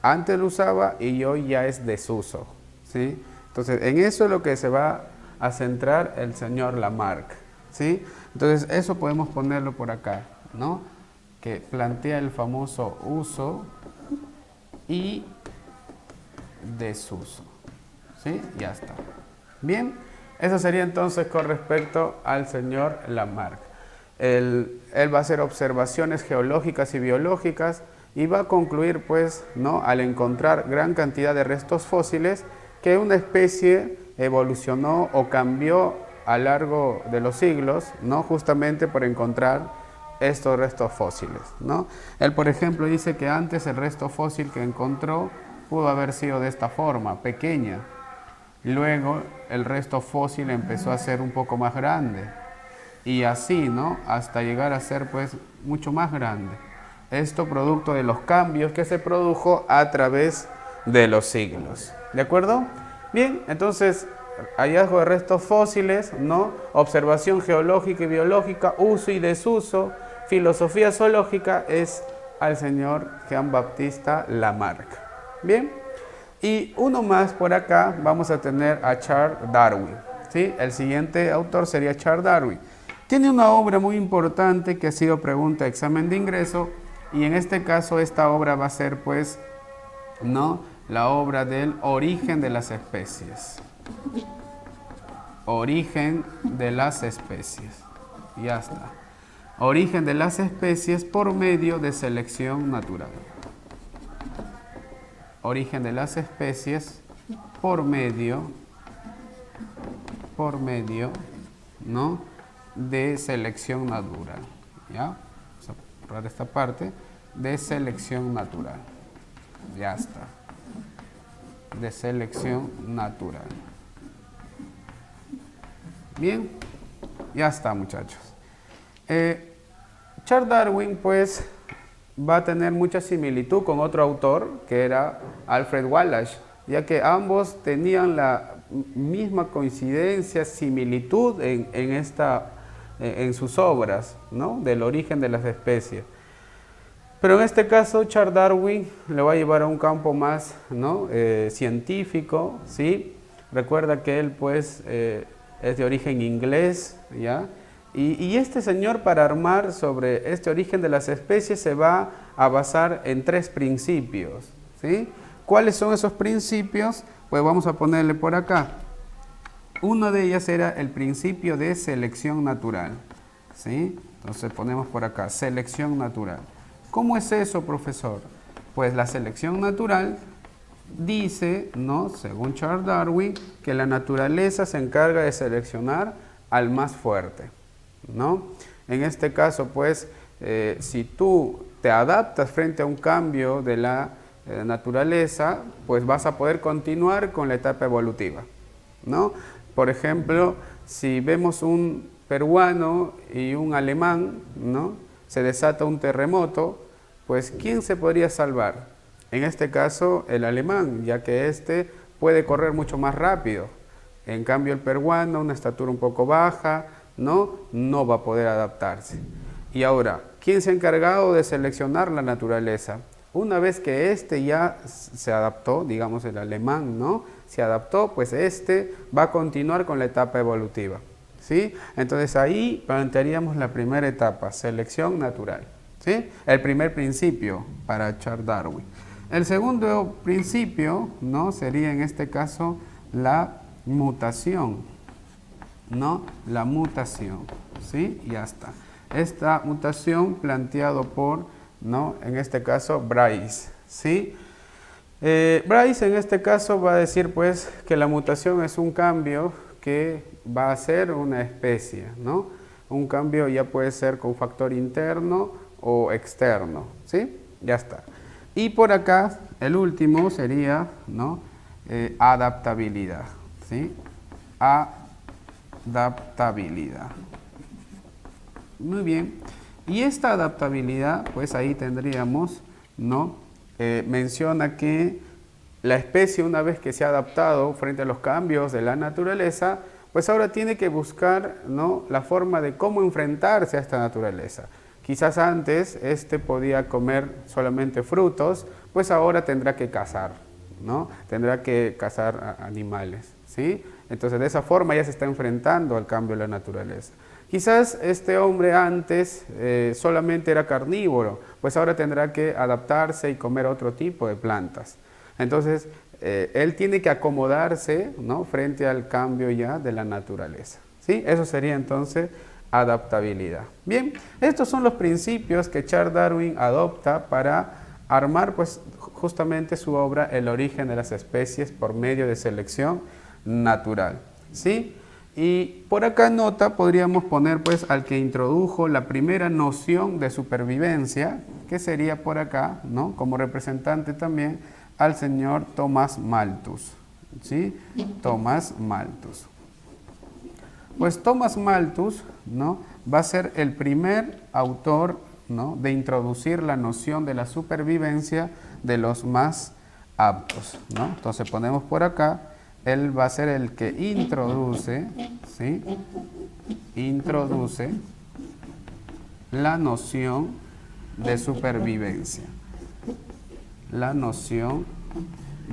antes lo usaba y hoy ya es desuso, ¿sí? Entonces en eso es lo que se va a centrar el señor Lamarck, ¿sí? Entonces eso podemos ponerlo por acá, ¿no? Que plantea el famoso uso y desuso, ¿sí? Ya está. Bien. Eso sería entonces con respecto al señor Lamarck. Él va a hacer observaciones geológicas y biológicas y va a concluir, pues, ¿no? Al encontrar gran cantidad de restos fósiles, que una especie evolucionó o cambió a lo largo de los siglos, ¿no? Justamente por encontrar estos restos fósiles, ¿no? Él, por ejemplo, dice que antes el resto fósil que encontró pudo haber sido de esta forma, pequeña. Luego el resto fósil empezó a ser un poco más grande y así, ¿no? Hasta llegar a ser pues mucho más grande. Esto producto de los cambios que se produjo a través de los siglos. ¿De acuerdo? Bien, entonces hallazgo de restos fósiles, ¿no? Observación geológica y biológica, uso y desuso, filosofía zoológica es al señor Jean-Baptiste Lamarck. Bien. Y uno más por acá vamos a tener a Charles Darwin, ¿sí? El siguiente autor sería Charles Darwin. Tiene una obra muy importante que ha sido pregunta de examen de ingreso y en este caso esta obra va a ser pues, ¿no? La obra del origen de las especies. Origen de las especies. Ya está. Origen de las especies por medio de selección natural. Origen de las especies por medio, ¿no? De selección natural, ¿ya? Vamos a borrar esta parte, de selección natural, ya está, de selección natural. Bien, ya está, muchachos. Charles Darwin, pues, va a tener mucha similitud con otro autor que era Alfred Wallace, ya que ambos tenían la misma coincidencia, similitud en sus obras, ¿no? Del origen de las especies. Pero en este caso Charles Darwin le va a llevar a un campo más, ¿no? Científico, ¿sí? Recuerda que él pues es de origen inglés, ¿ya? Y este señor, para armar sobre este origen de las especies, se va a basar en 3 principios, ¿sí? ¿Cuáles son esos principios? Pues vamos a ponerle por acá. Uno de ellos era el principio de selección natural, ¿sí? Entonces ponemos por acá, selección natural. ¿Cómo es eso, profesor? Pues la selección natural dice, ¿no? Según Charles Darwin, que la naturaleza se encarga de seleccionar al más fuerte, ¿no? En este caso, pues, si tú te adaptas frente a un cambio de la naturaleza, pues vas a poder continuar con la etapa evolutiva, ¿no? Por ejemplo, si vemos un peruano y un alemán, ¿no? Se desata un terremoto, pues ¿quién se podría salvar? En este caso, el alemán, ya que este puede correr mucho más rápido. En cambio, el peruano, una estatura un poco baja, no va a poder adaptarse. Y ahora, ¿quién se ha encargado de seleccionar la naturaleza? Una vez que este ya se adaptó, digamos el alemán, ¿no? Se adaptó, pues este va a continuar con la etapa evolutiva, ¿sí? Entonces ahí plantearíamos la primera etapa, selección natural, ¿sí? El primer principio para Charles Darwin. El segundo principio, ¿no? Sería en este caso la mutación, ¿no? La mutación, ¿sí? Ya está. Esta mutación planteado por, ¿no? En este caso, Bryce, ¿sí? Bryce en este caso va a decir pues que la mutación es un cambio que va a ser una especie, ¿no? Un cambio ya puede ser con factor interno o externo, ¿sí? Ya está. Y por acá, el último sería, ¿no? Adaptabilidad, ¿sí? Adaptabilidad. Muy bien. Y esta adaptabilidad, pues ahí tendríamos, ¿no? Menciona que la especie, una vez que se ha adaptado frente a los cambios de la naturaleza, pues ahora tiene que buscar, ¿no? La forma de cómo enfrentarse a esta naturaleza. Quizás antes podía comer solamente frutos, pues ahora tendrá que cazar, ¿no? Tendrá que cazar animales, ¿sí? Entonces de esa forma ya se está enfrentando al cambio de la naturaleza. Quizás este hombre antes solamente era carnívoro, pues ahora tendrá que adaptarse y comer otro tipo de plantas. Entonces él tiene que acomodarse, ¿no? Frente al cambio ya de la naturaleza, ¿sí? Eso sería entonces adaptabilidad. Bien, estos son los principios que Charles Darwin adopta para armar pues justamente su obra El origen de las especies por medio de selección natural, ¿sí? Y por acá en nota podríamos poner pues al que introdujo la primera noción de supervivencia, que sería por acá, ¿no? Como representante también al señor Thomas Malthus, ¿sí? Thomas Malthus. Pues Thomas Malthus, ¿no? Va a ser el primer autor, ¿no? De introducir la noción de la supervivencia de los más aptos, ¿no? Entonces ponemos por acá, él va a ser el que introduce, ¿sí? Introduce la noción de supervivencia. La noción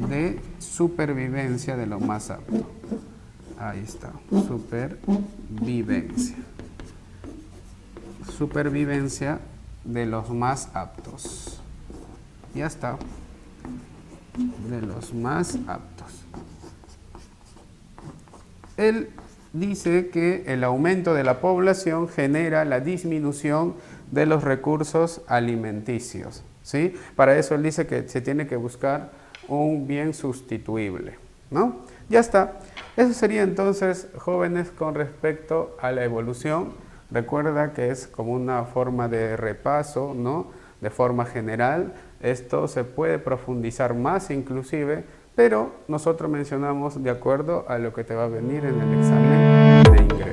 de supervivencia de lo más apto. Ahí está, supervivencia. Supervivencia de los más aptos. Ya está. De los más aptos. Él dice que el aumento de la población genera la disminución de los recursos alimenticios, ¿sí? Para eso él dice que se tiene que buscar un bien sustituible, ¿no? Ya está. Eso sería entonces, jóvenes, con respecto a la evolución. Recuerda que es como una forma de repaso, ¿no? De forma general. Esto se puede profundizar más inclusive, pero nosotros mencionamos de acuerdo a lo que te va a venir en el examen de ingreso.